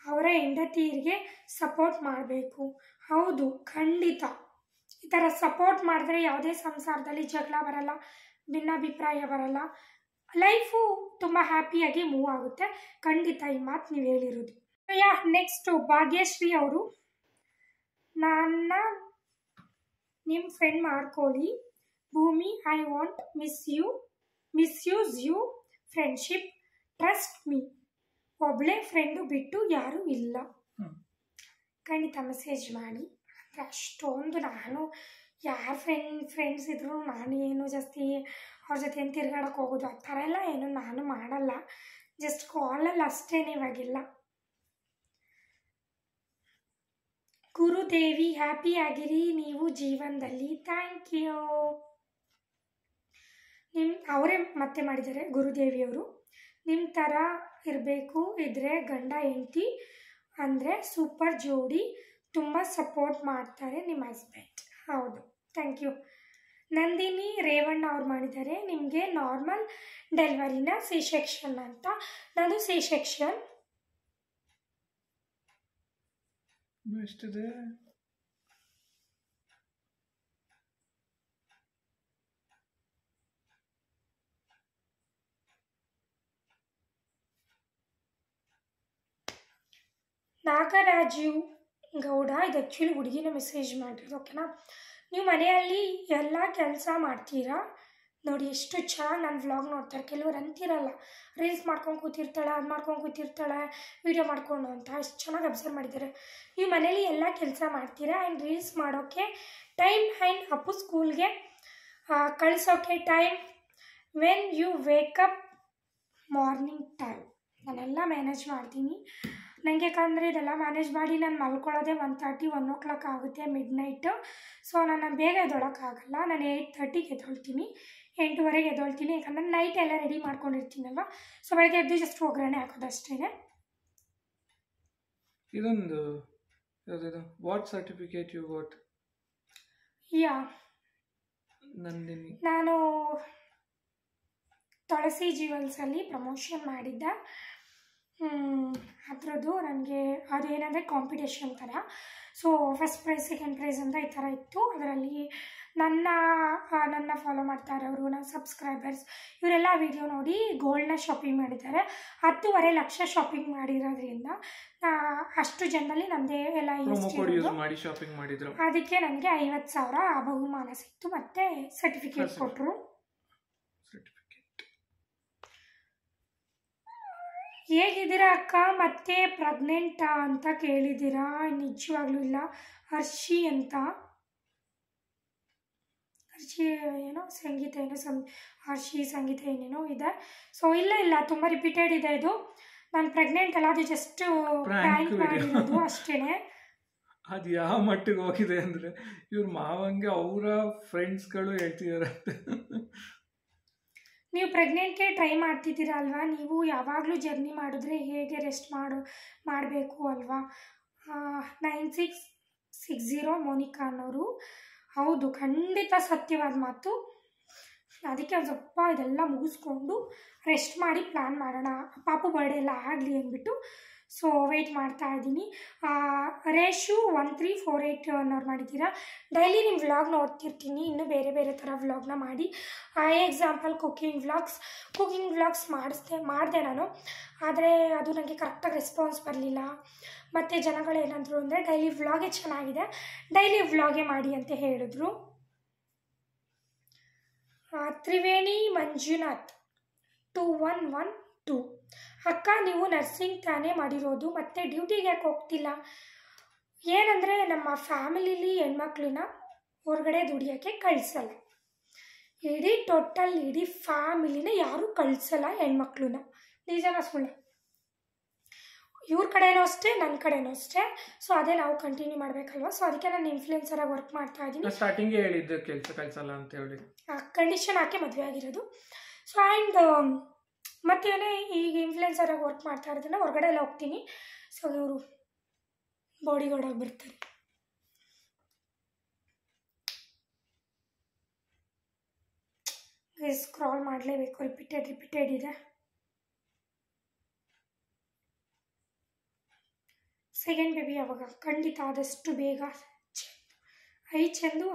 ಅವರ ಹೆಂಡತಿಯರಿಗೆ ಸಪೋರ್ಟ್ ಮಾಡಬೇಕು. ಹೌದು, ಖಂಡಿತ. ಈ ಥರ ಸಪೋರ್ಟ್ ಮಾಡಿದ್ರೆ ಯಾವುದೇ ಸಂಸಾರದಲ್ಲಿ ಜಗಳ ಬರಲ್ಲ, ಭಿನ್ನಾಭಿಪ್ರಾಯ ಬರಲ್ಲ, ಲೈಫು ತುಂಬ ಹ್ಯಾಪಿಯಾಗಿ ಮೂವ್ ಆಗುತ್ತೆ. ಖಂಡಿತ ಈ ಮಾತು ನೀವು ಹೇಳಿರೋದು. ನೆಕ್ಸ್ಟು ಭಾಗ್ಯಶ್ರೀ ಅವರು, ನಿಮ್ಮ ಫ್ರೆಂಡ್ ಮಾಡ್ಕೊಳ್ಳಿ Bhoomi. I want misuse you friendship, trust me. ಒಬ್ಬಳೇ ಫ್ರೆಂಡು ಬಿಟ್ಟು ಯಾರೂ ಇಲ್ಲ. ಖಂಡಿತ ಮೆಸೇಜ್ ಮಾಡಿ. ಅಂದರೆ ಅಷ್ಟೊಂದು ನಾನು ಯಾರು ಫ್ರೆಂಡ್ಸ್ ಇದ್ದರೂ ನಾನು ಏನು ಜಾಸ್ತಿ ಅವ್ರ ಜೊತೆ ಏನು ತಿರ್ಗಾಡಕ್ಕೆ ಹೋಗೋದು ಆ ಥರ ಎಲ್ಲ ಏನು ನಾನು ಮಾಡಲ್ಲ. ಜಸ್ಟ್ ಕಾಲಲ್ಲಿ ಅಷ್ಟೇ. ಇವಾಗಿಲ್ಲ. ಗುರುದೇವಿ, ಹ್ಯಾಪಿ ಆಗಿರಿ ನೀವು ಜೀವನದಲ್ಲಿ. Thank you. ಅವರೇ ಮತ್ತೆ ಮಾಡಿದ್ದಾರೆ ಗುರುದೇವಿಯವರು. ನಿಮ್ಮ ಥರ ಇರಬೇಕು ಇದ್ರೆ ಗಂಡ ಹೆಂಡತಿ ಅಂದರೆ ಸೂಪರ್ ಜೋಡಿ, ತುಂಬ ಸಪೋರ್ಟ್ ಮಾಡ್ತಾರೆ ನಿಮ್ಮ ಹಸ್ಬೆಂಡ್. ಹೌದು, ಥ್ಯಾಂಕ್ ಯು. ನಂದಿನಿ ರೇವಣ್ಣ ಅವ್ರು ಮಾಡಿದ್ದಾರೆ, ನಿಮಗೆ ನಾರ್ಮಲ್ ಡೆಲಿವರಿನ ಸಿ ಸೆಕ್ಷನ್ ಅಂತ. ನಾನು ಸಿ ಸೆಕ್ಷನ್. ಎಷ್ಟಿದೆ? ನಾಗರಾಜು ಗೌಡ, ಇದು ಆ್ಯಕ್ಚುಲಿ ಹುಡುಗಿನ ಮೆಸೇಜ್ ಮಾಡಿರೋದು. ಓಕೆನಾ? ನೀವು ಮನೆಯಲ್ಲಿ ಎಲ್ಲ ಕೆಲಸ ಮಾಡ್ತೀರಾ ನೋಡಿ, ಎಷ್ಟು ಚೆನ್ನಾಗಿ ನಾನು ವ್ಲಾಗ್ ನೋಡ್ತಾರೆ. ಕೆಲವ್ರು ಅಂತಿರಲ್ಲ, ರೀಲ್ಸ್ ಮಾಡ್ಕೊಂಡು ಕೂತಿರ್ತಾಳೆ, ಅದು ಮಾಡ್ಕೊಂಡು ಕೂತಿರ್ತಾಳೆ, ವೀಡಿಯೋ ಮಾಡಿಕೊಂಡು ಅಂತ. ಎಷ್ಟು ಚೆನ್ನಾಗಿ ಅಬ್ಸರ್ವ್ ಮಾಡಿದ್ದಾರೆ. ನೀವು ಮನೇಲಿ ಎಲ್ಲ ಕೆಲಸ ಮಾಡ್ತೀರಾ ಆ್ಯಂಡ್ ರೀಲ್ಸ್ ಮಾಡೋಕ್ಕೆ ಟೈಮ್, ಆ್ಯಂಡ್ ಅಪ್ಪು ಸ್ಕೂಲ್ಗೆ ಕಳಿಸೋಕ್ಕೆ time, when you wake up morning time. ನಾನೆಲ್ಲ ಮ್ಯಾನೇಜ್ ಮಾಡ್ತೀನಿ. ನನಗೆ ಯಾಕಂದರೆ ಇದೆಲ್ಲ ಮ್ಯಾನೇಜ್ ಮಾಡಿ ನಾನು ಮಲ್ಕೊಳ್ಳೋದೇ 1:30, 1 o'clock ಆಗುತ್ತೆ, ಮಿಡ್ನೈಟು. ಸೊ ನಾನು ಬೇಗ ಎದ್ದೊಳಕ್ಕಾಗಲ್ಲ. ನಾನು 8:30ಗೆ ಎದ್ದೊಳ್ತೀನಿ, 8:15ಗೆ ಎದ್ದೊಳ್ತೀನಿ. ಯಾಕಂದರೆ ನೈಟ್ ಎಲ್ಲ ರೆಡಿ ಮಾಡ್ಕೊಂಡಿರ್ತೀನಲ್ವ. ಸೊ ಬೆಳಗ್ಗೆ ಎದ್ದು ಜಸ್ಟ್ ಒಗ್ಗರಣೆ ಹಾಕೋದಷ್ಟೇ. ಇದೊಂದು what certificate you got? Nandini, ನಾನು ತುಳಸಿ ಜ್ಯುವೆಲ್ಸಲ್ಲಿ ಪ್ರಮೋಷನ್ ಮಾಡಿದ್ದೆ. ಅದರದ್ದು ನನಗೆ ಅದೇನಂದರೆ ಕಾಂಪಿಟೇಷನ್ ಥರ. So first prize second prize ಅಂತ ಈ ಥರ ಇತ್ತು. ಅದರಲ್ಲಿ ನನ್ನ ಫಾಲೋ ಮಾಡ್ತಾ ಇರೋರು, ನನ್ನ ಸಬ್ಸ್ಕ್ರೈಬರ್ಸ್ ಇವರೆಲ್ಲ ವಿಡಿಯೋ ನೋಡಿ ಗೋಲ್ಡ್ನ ಶಾಪಿಂಗ್ ಮಾಡಿದ್ದಾರೆ. 10.5 ಲಕ್ಷ ಶಾಪಿಂಗ್ ಮಾಡಿರೋದ್ರಿಂದ ಅಷ್ಟು ಜನರಲ್ಲಿ ನಮ್ಮದೇ ಎಲ್ಲ ಮಾಡಿ ಶಾಪಿಂಗ್ ಮಾಡಿದ್ರು. ಅದಕ್ಕೆ ನನಗೆ 50,000 ಬಹುಮಾನ ಸಿಕ್ತು ಮತ್ತು ಸರ್ಟಿಫಿಕೇಟ್ ಕೊಟ್ಟರು. ಹೇಗಿದ್ದೀರಾ ಅಕ್ಕ, ಮತ್ತೆ ಪ್ರೆಗ್ನೆಂಟಾ ಅಂತ ಕೇಳಿದ್ದೀರಾ? ನಿಜವಾಗ್ಲೂ ಇಲ್ಲ. ಹರ್ಷಿ ಏನೋ ಸಂಗೀತ ಹರ್ಷಿ ಸಂಗೀತ ಏನೇನೋ ಇದೆ. ಸೊ ಇಲ್ಲ ತುಂಬ ರಿಪೀಟೆಡ್ ಇದೆ ಇದು. ನಾನು ಪ್ರೆಗ್ನೆಂಟ್ ಅಲ್ಲ, ಅದು ಜಸ್ಟ್ ಪ್ರ್ಯಾಂಕ್ ಮಾಡಿರೋದು ಅಷ್ಟೇ. ಅದು ಯಾವ ಮಟ್ಟಿಗೆ ಹೋಗಿದೆ ಅಂದರೆ ಇವ್ರ ಮಾವಂಗೆ ಅವರ ಫ್ರೆಂಡ್ಸ್ಗಳು ಹೇಳ್ತಿದ್ದಾರೆ. ನೀವು ಪ್ರೆಗ್ನೆಂಟ್ಗೆ ಟ್ರೈ ಮಾಡ್ತಿದ್ದೀರಾ ಅಲ್ವಾ? ನೀವು ಯಾವಾಗಲೂ ಜರ್ನಿ ಮಾಡಿದ್ರೆ ಹೇಗೆ ರೆಸ್ಟ್ ಮಾಡಬೇಕು ಅಲ್ವಾ? 9660 ಮೋನಿಕಾ ಅನ್ನೋರು. ಹೌದು, ಖಂಡಿತ ಸತ್ಯವಾದ ಮಾತು. ಅದಕ್ಕೆ ಒಂದು ಸ್ವಲ್ಪ ಇದೆಲ್ಲ ಮುಗಿಸ್ಕೊಂಡು ರೆಸ್ಟ್ ಮಾಡಿ ಪ್ಲ್ಯಾನ್ ಮಾಡೋಣ, ಪಾಪು ಬರ್ಡೇ ಎಲ್ಲ ಆಗಲಿ ಅಂದ್ಬಿಟ್ಟು. ಸೊ ವೆಯ್ಟ್ ಮಾಡ್ತಾ ಇದ್ದೀನಿ. ರೇಷು 1348 ಅನ್ನೋರು ಮಾಡಿದ್ದೀರಾ. ಡೈಲಿ ನಿಮ್ಮ ವ್ಲಾಗ್ ನೋಡ್ತಿರ್ತೀನಿ, ಇನ್ನೂ ಬೇರೆ ಬೇರೆ ಥರ ವ್ಲಾಗ್ನ ಮಾಡಿ. ಎಕ್ಸಾಂಪಲ್ ಕುಕಿಂಗ್ ವ್ಲಾಗ್ಸ್ ಮಾಡಿದೆ ನಾನು. ಆದರೆ ಅದು ನನಗೆ ಕರೆಕ್ಟಾಗಿ ರೆಸ್ಪಾನ್ಸ್ ಬರಲಿಲ್ಲ. ಮತ್ತು ಜನಗಳೇನಂದರು ಅಂದರೆ ಡೈಲಿ ವ್ಲಾಗೇ ಚೆನ್ನಾಗಿದೆ, ಡೈಲಿ ವ್ಲಾಗೇ ಮಾಡಿ ಅಂತ ಹೇಳಿದ್ರು. ತ್ರಿವೇಣಿ ಮಂಜುನಾಥ್ 2112 ಅಕ್ಕ, ನೀವು ನರ್ಸಿಂಗ್ ತಾನೇ ಮಾಡಿರೋದು, ಮತ್ತು ಡ್ಯೂಟಿಗೆ ಯಾಕೆ ಹೋಗ್ತಿಲ್ಲ? ಏನಂದರೆ ನಮ್ಮ ಫ್ಯಾಮಿಲಿಲಿ ಹೆಣ್ಮಕ್ಳನ್ನ ಹೊರಗಡೆ ದುಡಿಯೋಕ್ಕೆ ಕಳಿಸಲ್ಲ. ಇಡೀ ಫ್ಯಾಮಿಲಿನ ಯಾರೂ ಕಳಿಸಲ್ಲ ಹೆಣ್ಮಕ್ಳನ್ನ. ನಿಜನ ಸುಳ್ಳ? ಇವ್ರ ಕಡೆನೂ ಅಷ್ಟೇ, ನನ್ನ ಕಡೆನೂ ಅಷ್ಟೇ. ಸೊ ಅದೇ ನಾವು ಕಂಟಿನ್ಯೂ ಮಾಡಬೇಕಲ್ವ. ಸೊ ಅದಕ್ಕೆ ನಾನು ಇನ್ಫ್ಲುಯೆನ್ಸರಾಗಿ ವರ್ಕ್ ಮಾಡ್ತಾ ಇದ್ದೀನಿ. ಸ್ಟಾರ್ಟಿಂಗೇ ಹೇಳಿದ್ದು ಕೆಲಸ ಕಳಿಸಲ್ಲ ಅಂತ ಹೇಳಿ ಕಂಡೀಷನ್ ಹಾಕಿ ಮದುವೆ ಆಗಿರೋದು. ಸೊ ಆ್ಯಂಡ್ ಮತ್ತೇನೇ ಈಗ ಇನ್ಫ್ಲುಯೆನ್ಸರಾಗಿ ವರ್ಕ್ ಮಾಡ್ತಾ ಇರೋದನ್ನ ಹೊರಗಡೆ ಎಲ್ಲ ಹೋಗ್ತೀನಿ. ಸೊ ಇವರು ಬಾಡಿಗಾರ್ಡಾಗಿ ಬರ್ತಾರೆ. ಸ್ಕ್ರಾಲ್ ಮಾಡಲೇಬೇಕು, ರಿಪೀಟೆಡ್ ಇದೆ. ಸೆಕೆಂಡ್ ಬೇಬಿ ಯಾವಾಗ? ಖಂಡಿತ ಆದಷ್ಟು ಬೇಗ. ಚಂದು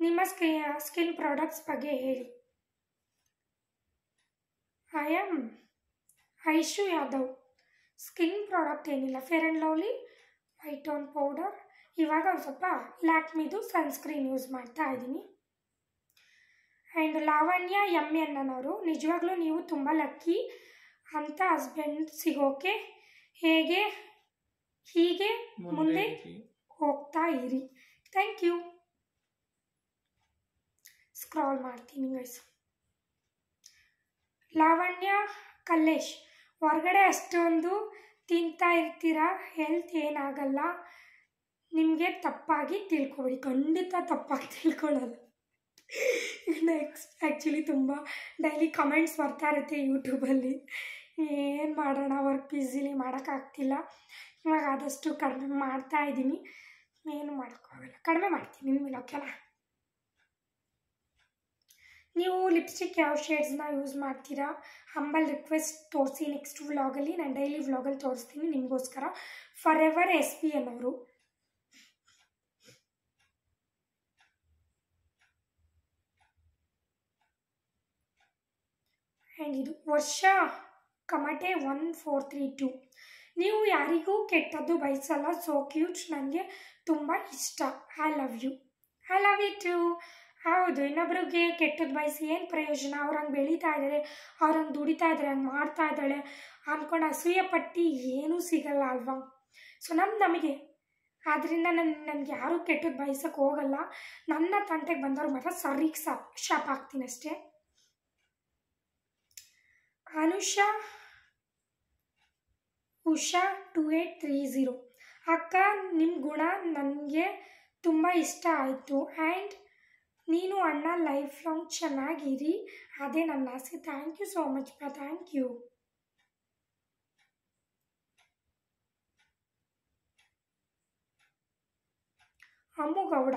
ನಿಮ್ಮ ಸ್ಕಿನ್ ಪ್ರಾಡಕ್ಟ್ಸ್ ಬಗ್ಗೆ ಹೇಳಿ. I am Aishu Yadav. Skin product ಏನಿಲ್ಲ, Fair and Lovely white tone powder. ಇವಾಗ ಒಂದು ಸ್ವಲ್ಪ ಲ್ಯಾಕ್ಮಿದು ಸನ್ಸ್ಕ್ರೀನ್ ಯೂಸ್ ಮಾಡ್ತಾ ಇದ್ದೀನಿ. ಆ್ಯಂಡ್ ಲಾವಣ್ಯ MN ಅನ್ನೋರು, ನಿಜವಾಗ್ಲೂ ನೀವು ತುಂಬ ಲಕ್ಕಿ ಅಂತ ಹಸ್ಬೆಂಡ್ ಸಿಗೋಕೆ ಹೀಗೆ ಮುಂದೆ ಹೋಗ್ತಾ ಇರಿ. Thank you. ಸ್ಕ್ರಾಲ್ ಮಾಡ್ತೀನಿ ಗೈಸ್. ಲಾವಣ್ಯ ಕಲ್ಲೇಶ್, ಹೊರಗಡೆ ಅಷ್ಟೊಂದು ತಿಂತಾ ಇರ್ತೀರಾ, ಹೆಲ್ತ್ ಏನಾಗಲ್ಲ, ನಿಮಗೆ ತಪ್ಪಾಗಿ ತಿಳ್ಕೊಬೇಡಿ. ಖಂಡಿತ ತಪ್ಪಾಗಿ ತಿಳ್ಕೊಳ್ಳಲ್ಲ. ಆ್ಯಕ್ಚುಲಿ ತುಂಬ ಡೈಲಿ ಕಮೆಂಟ್ಸ್ ಬರ್ತಾ ಇರುತ್ತೆ ಯೂಟ್ಯೂಬಲ್ಲಿ. ಏನು ಮಾಡೋಣ, ವರ್ಕ್ ಈಸಿಲಿ ಮಾಡೋಕ್ಕಾಗ್ತಿಲ್ಲ. ಇವಾಗ ಆದಷ್ಟು ಕಡಿಮೆ ಮಾಡ್ತಾ ಇದ್ದೀನಿ. ಏನು ಮಾಡೋಕ್ಕಾಗಲ್ಲ, ಕಡಿಮೆ ಮಾಡ್ತೀನಿ ಇನ್ಮೇಲೆ. ಓಕೆನಾ? ನೀವು ಲಿಪ್ಸ್ಟಿಕ್ ಯಾವ ಶೇಡ್ಸ್ನ ಯೂಸ್ ಮಾಡ್ತೀರಾ? ಹಂಬಲ್ ರಿಕ್ವೆಸ್ಟ್ ತೋರಿಸಿ ನೆಕ್ಸ್ಟ್ ವ್ಲಾಗಲ್ಲಿ. ನಾನು ಡೈಲಿ ವ್ಲಾಗಲ್ಲಿ ತೋರಿಸ್ತೀನಿ ನಿಮಗೋಸ್ಕರ. ಫಾರೆವರ್ SP ಅನ್ನೋರು. ಆ್ಯಂಡ್ ಇದು ವರ್ಷ ಕಮಟೆ 1432. ನೀವು ಯಾರಿಗೂ ಕೆಟ್ಟದ್ದು ಬಯಸಲ್ಲ, ಸೋ ಕ್ಯೂಟ್, ನನಗೆ ತುಂಬ ಇಷ್ಟ. I love you too. ಹೌದು, ಇನ್ನೊಬ್ರಿಗೆ ಕೆಟ್ಟದ್ದು ಬಯಸಿ ಏನು ಪ್ರಯೋಜನ? ಅವ್ರು ಹಂಗೆ ಬೆಳೀತಾ ಇದ್ದಾರೆ, ಅವ್ರು ಹಂಗೆ ದುಡಿತಾ ಇದ್ದಾರೆ, ಹಂಗೆ ಮಾಡ್ತಾ ಇದ್ದಾಳೆ ಅಂದ್ಕೊಂಡು ಅಸೂಯೆ ಪಟ್ಟು ಏನೂ ಸಿಗಲ್ಲ ಅಲ್ವಾ? ಸೊ ನಮಗೆ ಆದ್ದರಿಂದ ನನಗೆ ಯಾರೂ ಕೆಟ್ಟದ್ದು ಬಯಸೋಕ್ಕೆ ಹೋಗಲ್ಲ. ನನ್ನ ತಂಟೆಗೆ ಬಂದವ್ರು ಮಾತ್ರ ಸರಿಗೆ ಶಾಪ್ ಹಾಕ್ತೀನಿ ಅಷ್ಟೇ. ಉಷಾ 2830 ಅಕ್ಕ, ನಿಮ್ಮ ಗುಣ ನನಗೆ ತುಂಬ ಇಷ್ಟ ಆಯಿತು. ಆ್ಯಂಡ್ ನೀನು ಅಣ್ಣ ಲೈಫ್ ಲಾಂಗ್ ಚೆನ್ನಾಗಿರಿ, ಅದೇ ನನ್ನ ಆಸೆ. ಥ್ಯಾಂಕ್ ಯು ಸೋ ಮಚ್ ಪಾ, thank you. Ammu Gowda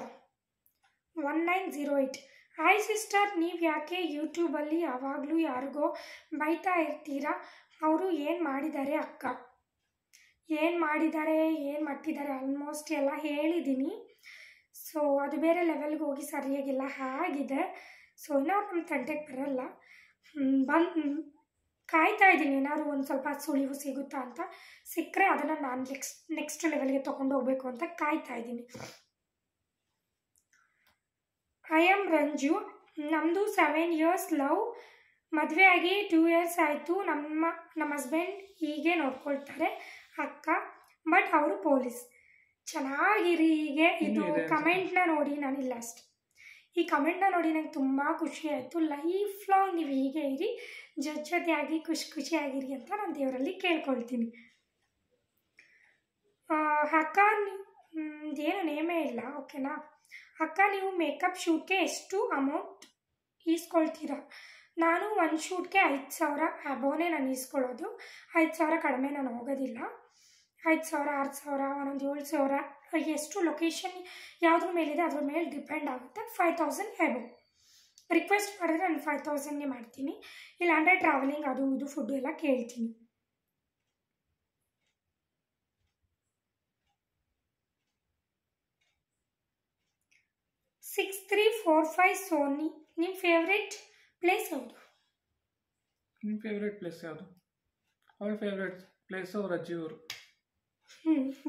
1908 hi sister, ನೀವು ಯಾಕೆ ಯೂಟ್ಯೂಬಲ್ಲಿ ಯಾವಾಗಲೂ ಯಾರಿಗೋ ಬೈತಾ ಇರ್ತೀರಾ? ಅವರು ಏನು ಮಾಡಿದ್ದಾರೆ ಅಕ್ಕ? ಏನು ಮಾಡಿದ್ದಾರೆ, ಏನು ಮಾಡ್ತಿದ್ದಾರೆ ಆಲ್ಮೋಸ್ಟ್ ಎಲ್ಲ ಹೇಳಿದ್ದೀನಿ. ಸೊ ಅದು ಬೇರೆ ಲೆವೆಲ್ಗೆ ಹೋಗಿ ಸರಿಯಾಗಿಲ್ಲ ಆಗಿದೆ. ಸೊ ಇನ್ನೂ ನಮ್ಮ ತಂಟೆಗೆ ಬರಲ್ಲ. ಬಂದು ಕಾಯ್ತಾ ಇದ್ದೀನಿ ಏನಾದ್ರು ಒಂದು ಸ್ವಲ್ಪ ಸುಳಿವು ಸಿಗುತ್ತಾ ಅಂತ. ಸಿಕ್ಕರೆ ಅದನ್ನು ನಾನು ನೆಕ್ಸ್ಟ್ ಲೆವೆಲ್ಗೆ ತೊಗೊಂಡು ಹೋಗ್ಬೇಕು ಅಂತ ಕಾಯ್ತಾ ಇದ್ದೀನಿ. I am Ranju. ನಮ್ಮದು 7 years ಲವ್. ಮದುವೆ ಆಗಿ 2 years ಆಯಿತು. ನಮ್ಮ ಹಸ್ಬೆಂಡ್ ಹೀಗೆ ನೋಡ್ಕೊಳ್ತಾರೆ ಅಕ್ಕ, ಬಟ್ ಅವರು ಪೊಲೀಸ್. ಚೆನ್ನಾಗಿರಿ ಹೀಗೆ. ಇದು ಕಮೆಂಟ್ನ ನೋಡಿ ನಾನಿಲ್ಲ ಅಷ್ಟೆ. ಈ ಕಮೆಂಟ್ನ ನೋಡಿ ನಂಗೆ ತುಂಬ ಖುಷಿ ಆಯಿತು. ಲೈಫ್ ಲಾಂಗ್ ನೀವು ಹೀಗೆ ಇರಿ, ಜೊತೆಯಾಗಿ ಖುಷಿಯಾಗಿರಿ ಅಂತ ನಾನು ದೇವರಲ್ಲಿ ಕೇಳ್ಕೊಳ್ತೀನಿ. ಅಕ್ಕ ಏನು ನೇಮೇ ಇಲ್ಲ, ಓಕೆನಾ? ಅಕ್ಕ, ನೀವು ಮೇಕಪ್ ಶೂಟ್ಗೆ ಎಷ್ಟು ಅಮೌಂಟ್ ಈಸ್ಕೊಳ್ತೀರಾ? ನಾನು ಒಂದು ಶೂಟ್ಗೆ 5,000 ಅಬೋನೇ ನಾನು ಈಸ್ಕೊಳ್ಳೋದು. 5,000 ಕಡಿಮೆ ನಾನು ಹೋಗೋದಿಲ್ಲ. 5,000, 6,000, ಒಂದೊಂದು 7,000, ಎಷ್ಟು ಲೊಕೇಶನ್ ಯಾವುದ್ರ ಮೇಲಿದೆ ಅದ್ರ ಮೇಲೆ ಡಿಪೆಂಡ್ ಆಗುತ್ತೆ. 5,000 ಅಬೋ. ರಿಕ್ವೆಸ್ಟ್ ಮಾಡಿದ್ರೆ ನಾನು 5,000ಗೆ ಮಾಡ್ತೀನಿ. ಇಲ್ಲಾಂದರೆ ಟ್ರಾವೆಲಿಂಗ್ ಅದು ಇದು ಫುಡ್ಡು ಎಲ್ಲ ಕೇಳ್ತೀನಿ. ಸಿಕ್ಸ್ 6345 ಸೋನಿ. ನಿಮ್ಮ ಫೇವ್ರೆಟ್ ಪ್ಲೇಸ್ ಯಾವುದು? ನಿಮ್ಮ ಫೇವ್ರೆಟ್ ಪ್ಲೇಸ್ ಯಾವುದು? ಅವಳ ಫೇವ್ರೆಟ್ ಪ್ಲೇಸು ಅವ್ರ ಅಜ್ಜಿಯವರು.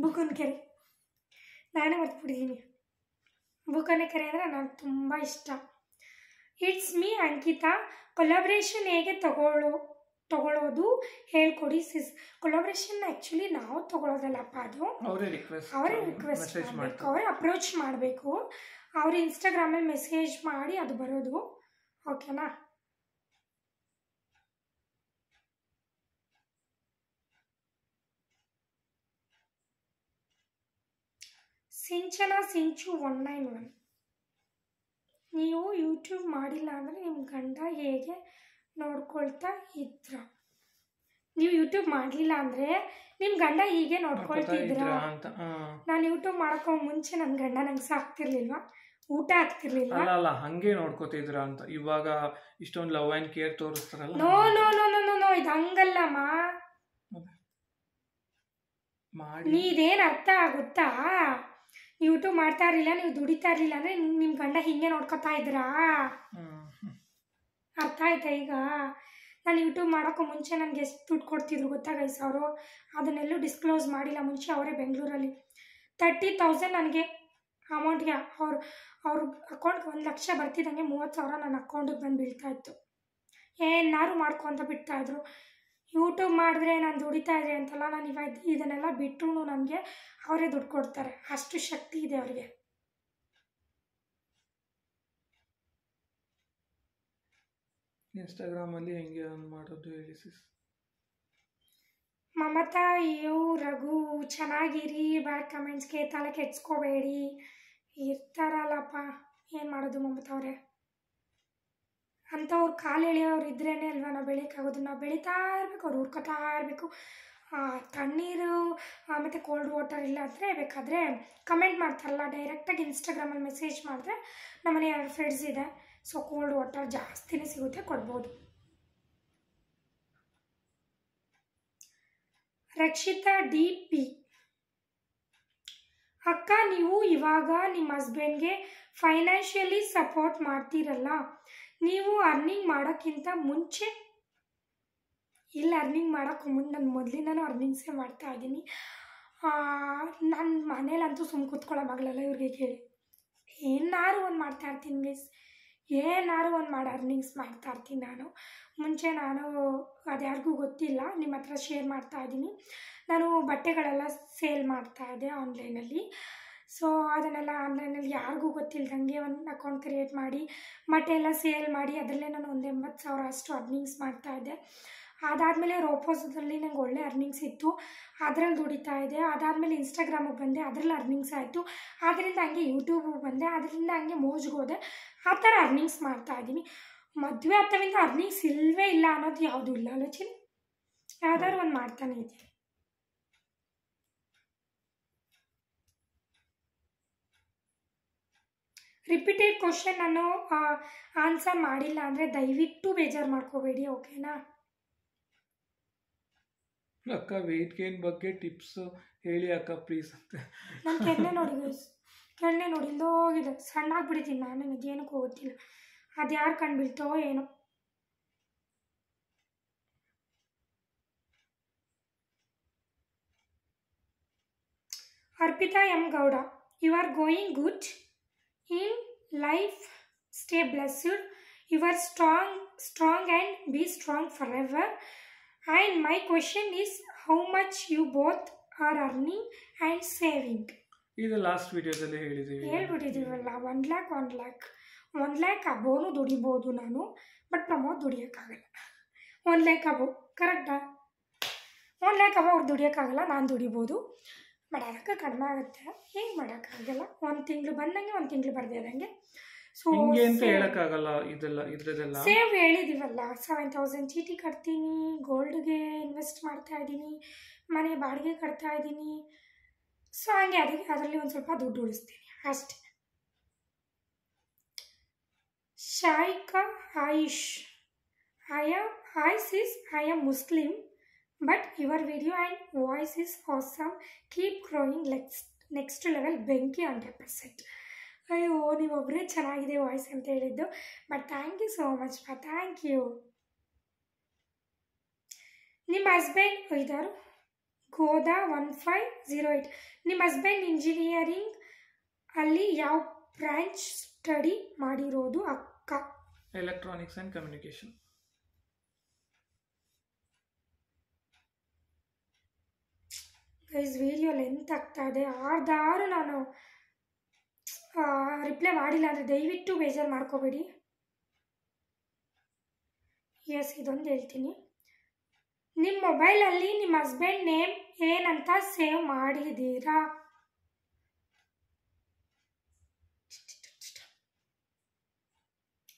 ಬುಕ್ಕನಕೆರೆ. ನಾನೇ ಮರ್ತ್ಬಿಟ್ಟಿದ್ದೀನಿ. ಬುಕ್ಕನಕೆರೆ ಅಂದರೆ ನನಗೆ ತುಂಬ ಇಷ್ಟ. It's me Ankita. ಕೊಲಾಬ್ರೇಷನ್ ಹೇಗೆ ತಗೊಳ್ಳೋದು ಹೇಳ್ಕೊಡಿ ಸಿಸ್. ಕೊಲಾಬ್ರೇಷನ್ ಆ್ಯಕ್ಚುಲಿ ನಾವು ತಗೊಳ್ಳೋದಲ್ಲಪ್ಪ, ಅದು ಅವರೇ ರಿಕ್ವೆಸ್ಟ್ ಮಾಡಬೇಕು, ಅವರೇ ಅಪ್ರೋಚ್ ಮಾಡಬೇಕು. ಅವರು ಇನ್ಸ್ಟಾಗ್ರಾಮಲ್ಲಿ ಮೆಸೇಜ್ ಮಾಡಿ ಅದು ಬರೋದು, ಓಕೆನಾ? ಸಿಂಚನ ಸಿಂಚು 191. ನೀವು ಯೂಟ್ಯೂಬ್ ಮಾಡಿಲ್ಲ ಅಂದರೆ ನಿಮ್ಮ ಗಂಡ ಹೇಗೆ ನೋಡ್ಕೊಳ್ತಾ ಇದ್ರ? ನೀವು ಯೂಟ್ಯೂಬ್ ಮಾಡಲಿಲ್ಲ ಅಂದರೆ ನಿಮ್ಮ ಗಂಡ ಹೀಗೆ ನೋಡ್ಕೊಳ್ತಿದ್ರ ಅಂತ. ನಾನು ಯೂಟ್ಯೂಬ್ ಮಾಡೋಕ್ಕೋ ಮುಂಚೆ ನನ್ನ ಗಂಡ ನಂಗೆ ಸಾಕ್ತಿರ್ಲಿಲ್ವಾ, ಊಟ ಆಗ್ತಿರ್ಲಿಲ್ಲ? ಅಲ್ಲ, ಹಂಗೆ ನೋಡ್ಕೋತಿದ್ರ ಅಂತ. ಇವಾಗ ಇಷ್ಟೊಂದು ಲವ್ ಆ್ಯಂಡ್ ಕೇರ್ ತೋರಿಸ್ತಾರಲ್ಲ. No no no no no no ಇದು ಹಂಗಲ್ಲಮ್ಮ. ನೀದೇನು ಅರ್ಥ ಆಗುತ್ತಾ? ಯೂಟ್ಯೂಬ್ ಮಾಡ್ತಾ ಇರಲಿಲ್ಲ, ನೀವು ದುಡಿತಾ ಇರಲಿಲ್ಲ ಅಂದರೆ ನಿಮ್ಮ ಗಂಡ ಹಿಂಗೆ ನೋಡ್ಕೊತಾ ಇದ್ರಾ? ಅರ್ಥ ಆಯ್ತಾ ಈಗ? ನಾನು ಯೂಟ್ಯೂಬ್ ಮಾಡೋಕ್ಕೂ ಮುಂಚೆ ನನಗೆ ಎಷ್ಟು ದುಡ್ಡು ಕೊಡ್ತಿದ್ರು ಗೊತ್ತಾ ಗೈಸ್ ಅವರು? ಅದನ್ನೆಲ್ಲೂ ಡಿಸ್ಕ್ಲೋಸ್ ಮಾಡಿಲ್ಲ. ಮುಂಚೆ ಅವರೇ ಬೆಂಗಳೂರಲ್ಲಿ 30,000 ನನಗೆ ಅಮೌಂಟ್ಗೆ ಅವ್ರ ಅಕೌಂಟ್ಗೆ 1,00,000 ಬರ್ತಿದ್ದಂಗೆ 30,000 ನನ್ನ ಅಕೌಂಟಿಗೆ ಬಂದು ಬೀಳ್ತಾಯಿತ್ತು. ಏನಾರು ಮಾಡ್ಕೊತ ಬಿಡ್ತಾಯಿದ್ರು. ಯೂಟ್ಯೂಬ್ ಮಾಡಿದ್ರೆ ನಾನು ದುಡಿತಾ ಇದ್ದೆ ಅಂತಲ್ಲ, ನಾನು ಇದನ್ನೆಲ್ಲ ಬಿಟ್ಟರು ನನಗೆ ಅವರೇ ದುಡ್ಡು ಕೊಡ್ತಾರೆ. ಅಷ್ಟು ಶಕ್ತಿ ಇದೆ ಅವರಿಗೆ. ಇನ್ಸ್ಟಾಗ್ರಾಮಲ್ಲಿ ಹೆಂಗೆ ಮಾಡೋದು ಹೇಳಿ ಸಿಸ್? ಮಮತಾ ರಘು ಚೆನ್ನಾಗಿರಿ. ಬ್ಯಾಡ್ ಕಮೆಂಟ್ಸ್ಗೆ ತಲೆ ಕೆಡ್ಸ್ಕೋಬೇಡಿ. ಇರ್ತಾರಲ್ಲಪ್ಪ, ಏನು ಮಾಡೋದು ಮಮತಾ ಅವರೇ? ಅಂಥವ್ರು ಕಾಲು ಎಳೆಯೋರು ಇದ್ರೇ ಅಲ್ವಾ ನಾವು ಬೆಳೆಯೋಕ್ಕಾಗೋದು. ನಾವು ಬೆಳೀತಾ ಇರಬೇಕು, ಅವ್ರು ಹುರ್ಕೋತಾ ಇರಬೇಕು. ತಣ್ಣೀರು ಮತ್ತು ಕೋಲ್ಡ್ ವಾಟರ್ ಇಲ್ಲ ಅಂದರೆ ಬೇಕಾದರೆ ಕಮೆಂಟ್ ಮಾಡ್ತಾರಲ್ಲ, ಡೈರೆಕ್ಟಾಗಿ ಇನ್ಸ್ಟಾಗ್ರಾಮಲ್ಲಿ ಮೆಸೇಜ್ ಮಾಡಿದ್ರೆ ನಮ್ಮನೆ 2 ಫ್ರೆಂಡ್ಸ್ ಇದೆ. ಸೊ ಕೋಲ್ಡ್ ವಾಟರ್ ಜಾಸ್ತಿನೇ ಸಿಗುತ್ತೆ, ಕೊಡ್ಬೋದು. ರಕ್ಷಿತಾ DP. ಅಕ್ಕ, ನೀವು ಇವಾಗ ನಿಮ್ಮ ಹಸ್ಬೆಂಡ್ಗೆ ಫೈನಾನ್ಷಿಯಲಿ ಸಪೋರ್ಟ್ ಮಾಡ್ತೀರಲ್ಲ, ನೀವು ಅರ್ನಿಂಗ್ ಮಾಡೋಕ್ಕಿಂತ ಮುಂಚೆ ಇಲ್ಲ, ಅರ್ನಿಂಗ್ ಮಾಡೋಕ್ಕೂ ಮುಂದೆ ನಾನು ಮೊದಲಿಂದನೂ ಅರ್ನಿಂಗ್ಸೇ ಮಾಡ್ತಾಯಿದ್ದೀನಿ. ನನ್ನ ಮನೇಲಂತೂ ಸುಮ್ಮನೆ ಕೂತ್ಕೊಳ್ಳೋವಾಗಲೆಲ್ಲ ಇವ್ರಿಗೆ ಕೇಳಿ ಏನಾರು ಒಂದು ಮಾಡ್ತಾಯಿರ್ತೀನಿ ಗೈಸ್. ಏನಾರು ಒಂದು ಮಾಡಿ ಅರ್ನಿಂಗ್ಸ್ ಮಾಡ್ತಾಯಿರ್ತೀನಿ ನಾನು. ಮುಂಚೆ ನಾನು ಅದು ಯಾರಿಗೂ ಗೊತ್ತಿಲ್ಲ, ನಿಮ್ಮ ಹತ್ರ ಶೇರ್ ಮಾಡ್ತಾಯಿದ್ದೀನಿ. ನಾನು ಬಟ್ಟೆಗಳೆಲ್ಲ ಸೇಲ್ ಮಾಡ್ತಾಯಿದ್ದೆ ಆನ್ಲೈನಲ್ಲಿ. ಸೊ ಅದನ್ನೆಲ್ಲ ಆನ್ಲೈನಲ್ಲಿ ಯಾರಿಗೂ ಗೊತ್ತಿಲ್ಲದಂಗೆ ಒಂದು ಅಕೌಂಟ್ ಕ್ರಿಯೇಟ್ ಮಾಡಿ ಬಟ್ಟೆ ಎಲ್ಲ ಸೇಲ್ ಮಾಡಿ ಅದರಲ್ಲೇ ನಾನು ಒಂದು 80,000 ಅಷ್ಟು ಅರ್ನಿಂಗ್ಸ್ ಮಾಡ್ತಾಯಿದ್ದೆ. ಅದಾದಮೇಲೆ ರೋಪೋಸದಲ್ಲಿ ನಂಗೆ ಒಳ್ಳೆ ಅರ್ನಿಂಗ್ಸ್ ಇತ್ತು, ಅದರಲ್ಲಿ ದುಡಿತಾ ಇದೆ. ಅದಾದಮೇಲೆ ಇನ್ಸ್ಟಾಗ್ರಾಮಿಗೆ ಬಂದೆ, ಅದರಲ್ಲಿ ಅರ್ನಿಂಗ್ಸ್ ಆಯಿತು. ಅದರಿಂದ ಹಂಗೆ ಯೂಟ್ಯೂಬಿಗೆ ಬಂದೆ, ಅದರಿಂದ ಹಂಗೆ ಮೋಜ್ಗೆ ಹೋದೆ. ಆ ಥರ ಅರ್ನಿಂಗ್ಸ್ ಮಾಡ್ತಾಯಿದ್ದೀನಿ. ಮದುವೆ ಹತ್ತವಿಂದ ಅರ್ನಿಂಗ್ಸ್ ಇಲ್ಲವೇ ಇಲ್ಲ ಅನ್ನೋದು ಯಾವುದೂ ಇಲ್ಲ ಆಲೋಚನೆ. ಯಾವ್ದಾದ್ರು ಒಂದು ಮಾಡ್ತಾನೆ ಇದ್ದೀನಿ. ರಿಪೀಟೆಡ್ ಕ್ವಶನ್ ನಾನು ಆನ್ಸರ್ ಮಾಡಿಲ್ಲ ಅಂದರೆ ದಯವಿಟ್ಟು ಬೇಜಾರು ಮಾಡ್ಕೋಬೇಡಿ, ಓಕೆನಾ? ಅಕ್ಕ ವೆಯ್ಟ್ ಗೇನ್ ಬಗ್ಗೆ ಟಿಪ್ಸ್ ಹೇಳಿ ಅಕ್ಕ ಪ್ಲೀಸ್ ಅಂತ. ನನ್ನ ಕೆನ್ನೆ ನೋಡಿ ಗೈಸ್, ಕೆನ್ನೆ ನೋಡಿ ಇಲ್ಲೋಗಿದೆ, ಸಣ್ಣ ಆಗ್ಬಿಡ್ತೀನಿ ನಾನು, ಇದೇನಕ್ಕೂ ಗೊತ್ತಿಲ್ಲ, ಅದು ಯಾರು ಕಂಡುಬೀಳ್ತೋ ಏನೋ. Arpita M Gowda, you are going good in life, stay blessed, you are strong and be strong for ever. And my question is how much you both are earning and saving. ಇದು ಲಾಸ್ಟ್ ವಿಡಿಯೋದಲ್ಲಿ ಹೇಳ್ಬಿಟ್ಟಿದ್ದೀವಲ್ಲ, 1 ಲ್ಯಾಕ್ ಅಬೋನು ದುಡಿಬೋದು ನಾನು, ಬಟ್ ಪ್ರಮೋದ್ ದುಡಿಯೋಕ್ಕಾಗಲ್ಲ. 1 lakh above ಕರೆಕ್ಟಾ? 1 ಲ್ಯಾಕ್ ಅಬೋ ಅವ್ರು ದುಡಿಯೋಕ್ಕಾಗಲ್ಲ, ನಾನು ದುಡಿಬೋದು, ಬಟ್ ಅದಕ್ಕೆ ಕಡಿಮೆ ಆಗುತ್ತೆ, ಏನು ಮಾಡೋಕ್ಕಾಗಲ್ಲ. 1 ತಿಂಗಳು ಬಂದಂಗೆ 1 ತಿಂಗಳು ಬರ್ದೇದಂಗೆ. ಸೊ ಅಂತ ಹೇಳೋಕ್ಕಾಗಲ್ಲ, ಇದ್ರದೆಲ್ಲ ಸೇವ್ ಹೇಳಿದ್ದೀವಲ್ಲ, 7000 ಚೀಟಿ ಕಟ್ತೀನಿ, ಗೋಲ್ಡ್ಗೆ ಇನ್ವೆಸ್ಟ್ ಮಾಡ್ತಾ ಇದ್ದೀನಿ, ಮನೆ ಬಾಡಿಗೆ ಕಟ್ತಾ ಇದ್ದೀನಿ. ಸೊ ಹಂಗೆ ಅದರಲ್ಲಿ ಒಂದು ಸ್ವಲ್ಪ ದುಡ್ಡು ಉಳಿಸ್ತೀನಿ ಅಷ್ಟೇ. ಶಾಯಿಕಾ AYUSH, I am Muslim, but your video and voice is awesome. Keep growing next level. ಬೆಂಕಿ 100%. ಅಯ್ಯೋ, ನೀವೊಬ್ಬರೇ ಚೆನ್ನಾಗಿದೆ ವಾಯ್ಸ್ ಅಂತ ಹೇಳಿದ್ದು, but thank you so much ಪಾ, ಥ್ಯಾಂಕ್ ಯು. ನಿಮ್ಮ ಹಸ್ಬೆಂಡ್ ಇದ್ದಾರು ಗೋದಾ 1508, ನಿಮ್ಮ ಹಸ್ಬೆಂಡ್ ಇಂಜಿನಿಯರಿಂಗ್ ಅಲ್ಲಿ ಯಾವ ಬ್ರಾಂಚ್ ಸ್ಟಡಿ ಮಾಡಿರೋದು ಅಕ್ಕ? Electronics and communication. Guys video length ಆಗ್ತಾ ಇದೆ, ಆರ್ದಾರು ನಾನು ರಿಪ್ಲೈ ಮಾಡಿಲ್ಲ ಅಂದರೆ ದಯವಿಟ್ಟು ಬೇಜಾರು ಮಾಡ್ಕೋಬೇಡಿ. ಎಸ್, ಇದೊಂದು ಹೇಳ್ತೀನಿ, ನಿಮ್ಮ ಮೊಬೈಲಲ್ಲಿ ನಿಮ್ಮ ಹಸ್ಬೆಂಡ್ ನೇಮ್ ಏನಂತ ಸೇವ್ ಮಾಡಿದ್ದೀರಾ?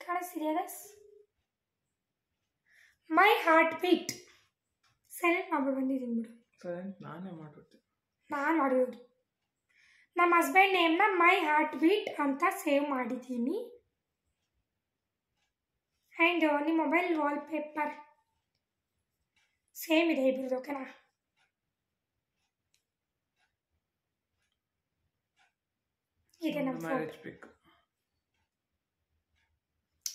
ಕಾಣಿಸ್ತಿದೆಯಾ guys? My heart beat select ಮಾಡ್ಬಿಟ್ಟು ಬಂದಿದ್ದೀನಿ ಬಿಡು. ನಾನೇ ಮಾಡಿಬಿಟ್ಟೆ, ನಾನು ಮಾಡಿರೋದು. ನಮ್ಮ ಹಸ್ಬೆಂಡ್ ನೇಮ್ನ ಮೈ ಹಾರ್ಟ್ ಬೀಟ್ ಅಂತ ಸೇವ್ ಮಾಡಿದ್ದೀನಿ. ಆ್ಯಂಡ್ ನಿಮ್ಮ ಮೊಬೈಲ್ ವಾಲ್ಪೇಪರ್ ಸೇಮ್ ಇದೆ ಇಬ್ಬರದು, ಓಕೆನಾ? ಇದೆ ನಮ್ಮ ಮ್ಯಾರೇಜ್ ಪಿಕ್.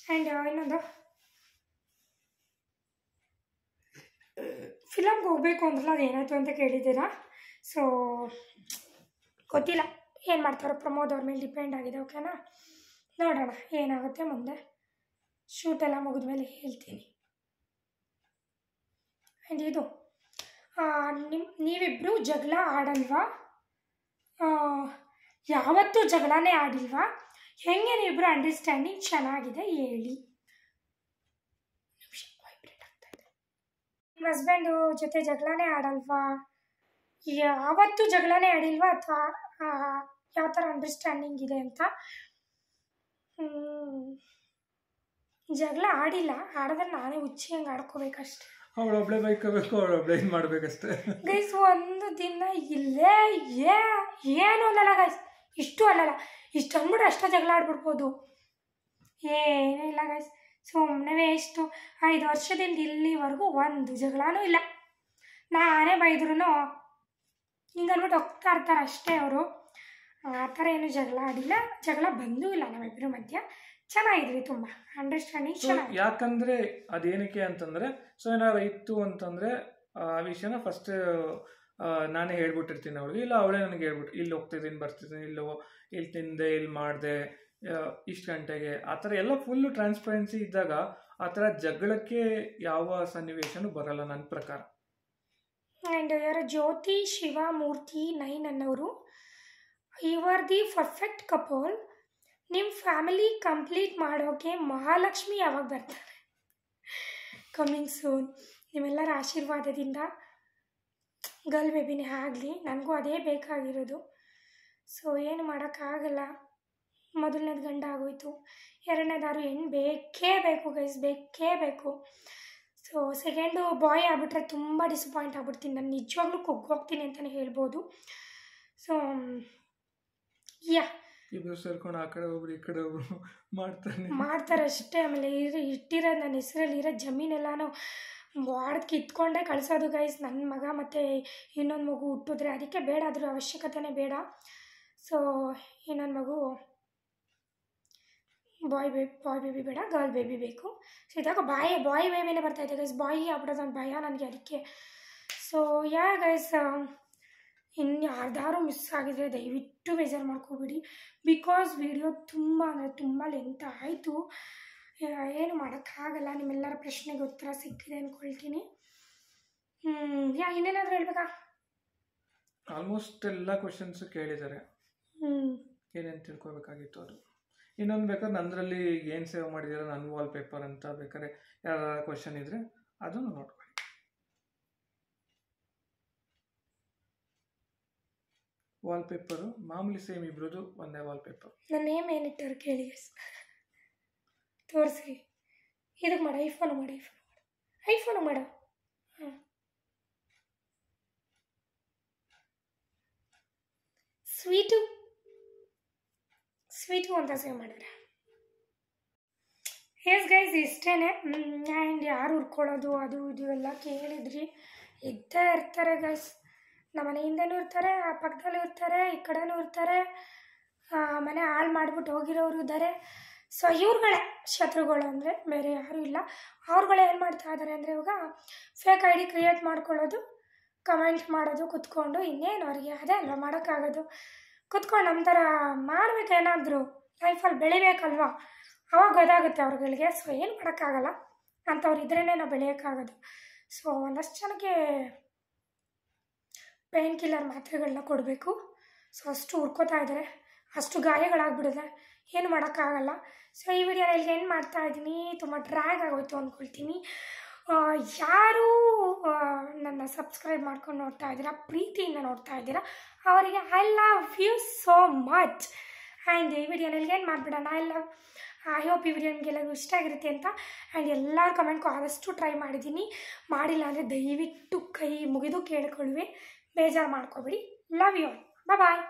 ಆ್ಯಂಡ್ ಇನ್ನೊಂದು ಫಿಲಮ್ಗೆ ಹೋಗಬೇಕು ಅಂದ್ರಲ್ಲ, ಅದು ಏನಾಯ್ತು ಅಂತ ಕೇಳಿದ್ದೀರಾ. ಸೊ ಗೊತ್ತಿಲ್ಲ ಏನು ಮಾಡ್ತಾರೋ, ಪ್ರಮೋದ್ ಅವ್ರ ಮೇಲೆ ಡಿಪೆಂಡ್ ಆಗಿದೆ, ಓಕೆನಾ? ನೋಡೋಣ ಏನಾಗುತ್ತೆ ಮುಂದೆ, ಶೂಟೆಲ್ಲ ಮುಗಿದ್ಮೇಲೆ ಹೇಳ್ತೀನಿ. ಆ್ಯಂಡ್ ಇದು ನೀವಿಬ್ಬರು ಜಗಳ ಆಡಲ್ವಾ? ಯಾವತ್ತೂ ಜಗಳನೇ ಆಡಿಲ್ವಾ? ಹೆಂಗೆ ನೀವಿಬ್ಬರು ಅಂಡರ್ಸ್ಟ್ಯಾಂಡಿಂಗ್ ಚೆನ್ನಾಗಿದೆ ಹೇಳಿ. ನಿಮ್ಮ ಹಸ್ಬೆಂಡು ಜೊತೆ ಜಗಳನೇ ಆಡಲ್ವಾ? ಯಾವತ್ತೂ ಜಗಳನೇ ಆಡಿಲ್ವಾ, ಅಥವಾ ಯಾವ ಥರ ಅಂಡರ್ಸ್ಟ್ಯಾಂಡಿಂಗ್ ಇದೆ ಅಂತ? ಜಗಳ ಆಡಿಲ್ಲ, ಆಡಿದ್ರೆ ನಾನೇ ಹುಚ್ಚಿ ಹಂಗೆ ಆಡ್ಕೋಬೇಕಷ್ಟೆ. ಅವಳೊಬ್ಳೆ ಬೈಕೋಬೇಕು, ಅವಳೊಬ್ಳೆ ಇದು ಮಾಡಬೇಕಷ್ಟೇ ಗೈಸ್. ಒಂದು ದಿನ ಇಲ್ಲೇ ಏನು ಅನ್ನಲ್ಲ ಗೈಸ್, ಇಷ್ಟು ಅನ್ನಲ್ಲ, ಇಷ್ಟು ಅಂದ್ಬಿಟ್ಟು ಅಷ್ಟೇ ಜಗಳ ಆಡ್ಬಿಡ್ಬೋದು, ಏನೂ ಇಲ್ಲ ಗೈಸ್. ಸುಮ್ಮನೆ ವೇಸ್ಟು. 5 ವರ್ಷದಿಂದ ಇಲ್ಲಿವರೆಗೂ ಒಂದು ಜಗಳನೂ ಇಲ್ಲ. ನಾನೇ ಬೈದ್ರೂ ಹಿಂಗೆ ಅಂದ್ಬಿಟ್ಟು ಹೋಗ್ತಾ ಇರ್ತಾರೆ ಅಷ್ಟೇ ಅವರು. ಆ ಥರ ಏನು ಜಗಳ ಆಡಿಲ್ಲ, ಜಗಳ ಬಂದೂ ಇಲ್ಲ ನಮ್ಮಿಬ್ಬರ ಮಧ್ಯ. ಚೆನ್ನಾಗಿದ್ವಿ, ತುಂಬ ಅಂಡರ್ಸ್ಟ್ಯಾಂಡಿಂಗ್ ಚೆನ್ನಾಗಿ. ಯಾಕಂದರೆ ಅದೇನಕ್ಕೆ ಅಂತಂದರೆ, ಸೊ ಏನಾದ್ರು ಇತ್ತು ಅಂತಂದರೆ ಆ ವಿಷಯನ ಫಸ್ಟ್ ನಾನೇ ಹೇಳ್ಬಿಟ್ಟಿರ್ತೀನಿ ಅವಳಿಗೆ, ಇಲ್ಲ ಅವಳೇ ನನಗೆ ಹೇಳ್ಬಿಟ್ಟು ಇಲ್ಲಿ ಹೋಗ್ತಿದ್ದೀನಿ ಬರ್ತಿದ್ದೀನಿ, ಇಲ್ಲಿ ತಿಂದೆ, ಇಲ್ಲಿ ಮಾಡಿದೆ, ಇಷ್ಟು ಗಂಟೆಗೆ, ಆ ಥರ ಎಲ್ಲ ಫುಲ್ಲು ಟ್ರಾನ್ಸ್ಪರೆನ್ಸಿ ಇದ್ದಾಗ ಆ ಥರ ಜಗಳಕ್ಕೆ ಯಾವ ಸನ್ನಿವೇಶನೂ ಬರಲ್ಲ ನನ್ನ ಪ್ರಕಾರ. ಆ್ಯಂಡ್ ಯಾರು ಜ್ಯೋತಿ ಶಿವಮೂರ್ತಿ 9 ಅನ್ನೋರು, you are the perfect couple. ನಿಮ್ಮ ಫ್ಯಾಮಿಲಿ ಕಂಪ್ಲೀಟ್ ಮಾಡೋಕ್ಕೆ ಮಹಾಲಕ್ಷ್ಮಿ ಯಾವಾಗ ಬರ್ತಾರೆ? Coming soon. ನಿಮ್ಮೆಲ್ಲರ ಆಶೀರ್ವಾದದಿಂದ ಗರ್ಲ್ ಬೇಬಿನೇ ಆಗಲಿ, ನನಗೂ ಅದೇ ಬೇಕಾಗಿರೋದು. ಸೊ ಏನು ಮಾಡೋಕ್ಕಾಗಲ್ಲ, ಮೊದಲನೇದು ಗಂಡ ಆಗೋಯ್ತು, ಎರಡನೇದಾರು ಹೆಣ್ಣು ಬೇಕೇ ಬೇಕು ಗೈಸ್, ಬೇಕೇ ಬೇಕು. ಸೊ ಸೆಕೆಂಡು ಬಾಯ್ ಆಗ್ಬಿಟ್ರೆ ತುಂಬ ಡಿಸಪಾಯಿಂಟ್ ಆಗ್ಬಿಡ್ತೀನಿ ನಾನು, ನಿಜವಾಗ್ಲೂ ಕುಗ್ಗೋಗ್ತೀನಿ ಅಂತಲೇ ಹೇಳ್ಬೋದು. ಸೊ ಯಾ ಇಬ್ಬರು ಸೇರ್ಕೊಂಡು ಆ ಕಡೆ ಒಬ್ರು ಈ ಕಡೆ ಒಬ್ರು ಮಾಡ್ತಾರೆ ಅಷ್ಟೇ. ಆಮೇಲೆ ಇಟ್ಟಿರೋದು ನನ್ನ ಹೆಸರಲ್ಲಿ ಇರೋ ಜಮೀನೆಲ್ಲನೂ ವಾಡ್ದು ಕಿತ್ಕೊಂಡೇ ಕಳಿಸೋದು ಗೈಸ್. ನನ್ನ ಮಗ ಮತ್ತು ಇನ್ನೊಂದು ಮಗು ಹುಟ್ಟಿದ್ರೆ ಅದಕ್ಕೆ ಬೇಡ, ಅದ್ರ ಅವಶ್ಯಕತೆನೇ ಬೇಡ. ಸೊ ಇನ್ನೊಂದು ಮಗು ಬಾಯ್ ಬೇಬಿ ಬೇಡ, ಗರ್ಲ್ ಬೇಬಿ ಬೇಕು. ಸೊ ಇದಾಗ ಬಾಯ್ ಬೇಬಿನೇ ಬರ್ತಾಯಿದೆ ಗೈಸ್. ಬಾಯ್ ಆಗ್ಬಿಡೋದು ಒಂದು ಭಯ ನನಗೆ ಅದಕ್ಕೆ. ಸೊ ಗೈಸ್, ಇನ್ನು ಯಾರ್ದಾರು ಮಿಸ್ ಆಗಿದ್ರೆ ದಯವಿಟ್ಟು ಬೇಜಾರು ಮಾಡ್ಕೋಬೇಡಿ. ಬಿಕಾಸ್ ವಿಡಿಯೋ ತುಂಬ ಅಂದರೆ ತುಂಬ ಲೆಂತ್ ಆಯಿತು. ಏನು ಮಾಡೋಕ್ಕಾಗಲ್ಲ. ನಿಮ್ಮೆಲ್ಲರ ಪ್ರಶ್ನೆಗೆ ಉತ್ತರ ಸಿಕ್ಕಿದೆ ಅಂದ್ಕೊಳ್ತೀನಿ. ಇನ್ನೇನಾದರೂ ಹೇಳ್ಬೇಕಾ? ಆಲ್ಮೋಸ್ಟ್ ಎಲ್ಲ ಕ್ವಶನ್ಸು ಕೇಳಿದ್ದಾರೆ. ಏನೇನು ತಿಳ್ಕೊಬೇಕಾಗಿತ್ತು ಅದು. ಇನ್ನೊಂದು ಬೇಕಾದ್ರೆ ನಂದರಲ್ಲಿ ಏನು ಸೇವ್ ಮಾಡಿದ್ದೀರ ನನ್ನ ವಾಲ್ಪೇಪರ್ ಅಂತ ಬೇಕಾದ್ರೆ ಯಾರು ಕ್ವಶನ್ ಇದ್ದರೆ ಅದನ್ನು ನೋಡ್ಕೊಳ್ಳಿ. ವಾಲ್ಪೇಪರು ಮಾಮೂಲಿ ಸೇಮ್ ಇಬ್ರದ್ದು ಒಂದೇ ವಾಲ್ಪೇಪರ್. ನನ್ನ ನೇಮ್ ಏನಿಟ್ಟಾರು ಕೇಳಿ ತೋರಿಸಿ. ಇದಕ್ಕೆ ಮಾಡು, ಐಫೋನು ಮಾಡು. ಹಾಂ, ಸ್ವೀಟು ಅಂತ ಸೇವ್ ಮಾಡಿದ್ರೆ. ಎಸ್ ಗೈಸ್, ಇಷ್ಟೇ. ಆ್ಯಂಡ್ ಯಾರು ಹುರ್ಕೊಳ್ಳೋದು ಅದು ಇದು ಎಲ್ಲ ಕೇಳಿದ್ರಿ, ಇದ್ದೇ ಇರ್ತಾರೆ ಗೈಸ್. ನಮ್ಮ ಮನೆ ಹಿಂದೆನೂ ಇರ್ತಾರೆ, ಆ ಪಕ್ಕದಲ್ಲೂ ಇರ್ತಾರೆ, ಈ ಕಡೆನೂ ಇರ್ತಾರೆ. ಮನೆ ಹಾಳು ಮಾಡಿಬಿಟ್ಟು ಹೋಗಿರೋರು ಇದ್ದಾರೆ. ಸೊ ಇವ್ರುಗಳೇ ಶತ್ರುಗಳು, ಅಂದರೆ ಬೇರೆ ಯಾರೂ ಇಲ್ಲ. ಅವ್ರುಗಳೇ ಏನು ಮಾಡ್ತಾ ಇದ್ದಾರೆ ಅಂದರೆ ಇವಾಗ ಫೇಕ್ ಐ ಡಿ ಕ್ರಿಯೇಟ್ ಮಾಡ್ಕೊಳ್ಳೋದು, ಕಮೆಂಟ್ ಮಾಡೋದು ಕುತ್ಕೊಂಡು. ಇನ್ನೇನು ಅವ್ರಿಗೆ ಅದೇ ಅಲ್ವ ಮಾಡೋಕ್ಕಾಗೋದು. ಕುತ್ಕೊಂಡು ನಮ್ಮ ಥರ ಮಾಡಬೇಕೇನಾದರೂ ಲೈಫಲ್ಲಿ ಬೆಳಿಬೇಕಲ್ವ, ಅವಾಗ ಗೊತ್ತಾಗುತ್ತೆ ಅವ್ರುಗಳಿಗೆ. ಸೊ ಏನು ಮಾಡೋಕ್ಕಾಗಲ್ಲ, ಅಂಥವ್ರು ಇದ್ರೇ ನಾವು ಬೆಳೆಯೋಕ್ಕಾಗೋದು. ಸೊ ಒಂದಷ್ಟು ಜನಕ್ಕೆ ಪೇನ್ ಕಿಲ್ಲರ್ ಮಾತ್ರೆಗಳನ್ನ ಕೊಡಬೇಕು. ಸೊ ಅಷ್ಟು ಹುರ್ಕೋತಾ ಇದ್ದಾರೆ, ಅಷ್ಟು ಗಾಯಗಳಾಗ್ಬಿಡಿದೆ, ಏನು ಮಾಡೋಕ್ಕಾಗಲ್ಲ. ಸೊ ಈ ವಿಡಿಯೋನ ಇಲ್ಲಿಗೆ ಏನು ಮಾಡ್ತಾಯಿದ್ದೀನಿ, ತುಂಬ ಡ್ರ್ಯಾಗ್ ಆಗೋಯ್ತು ಅಂದ್ಕೊಳ್ತೀನಿ. ಯಾರು ನನ್ನ ಸಬ್ಸ್ಕ್ರೈಬ್ ಮಾಡ್ಕೊಂಡು ನೋಡ್ತಾ ಇದ್ದೀರಾ, ಪ್ರೀತಿಯಿಂದ ನೋಡ್ತಾ ಇದ್ದೀರಾ, ಅವರಿಗೆ I love you so much. And ಈ ವಿಡಿಯೋನ ಇಲ್ಲಿಗೆ ಏನು ಮಾಡಿಬಿಡೋಣ. ಐ ಹೋಪ್ ಈ ವಿಡಿಯೋ ನಿಮಗೆಲ್ಲರಿಗೂ ಇಷ್ಟ ಆಗಿರುತ್ತೆ ಅಂತ. ಆ್ಯಂಡ್ ಎಲ್ಲರ ಕಮೆಂಟ್ಗೂ ಆದಷ್ಟು ಟ್ರೈ ಮಾಡಿದ್ದೀನಿ. ಮಾಡಿಲ್ಲ ಅಂದರೆ ದಯವಿಟ್ಟು ಕೈ ಮುಗಿದು ಕೇಳ್ಕೊಳ್ಳುವೆ, ಬೇಜಾರು ಮಾಡ್ಕೊಬೇಡಿ. Love you all. ಬಾಯ್.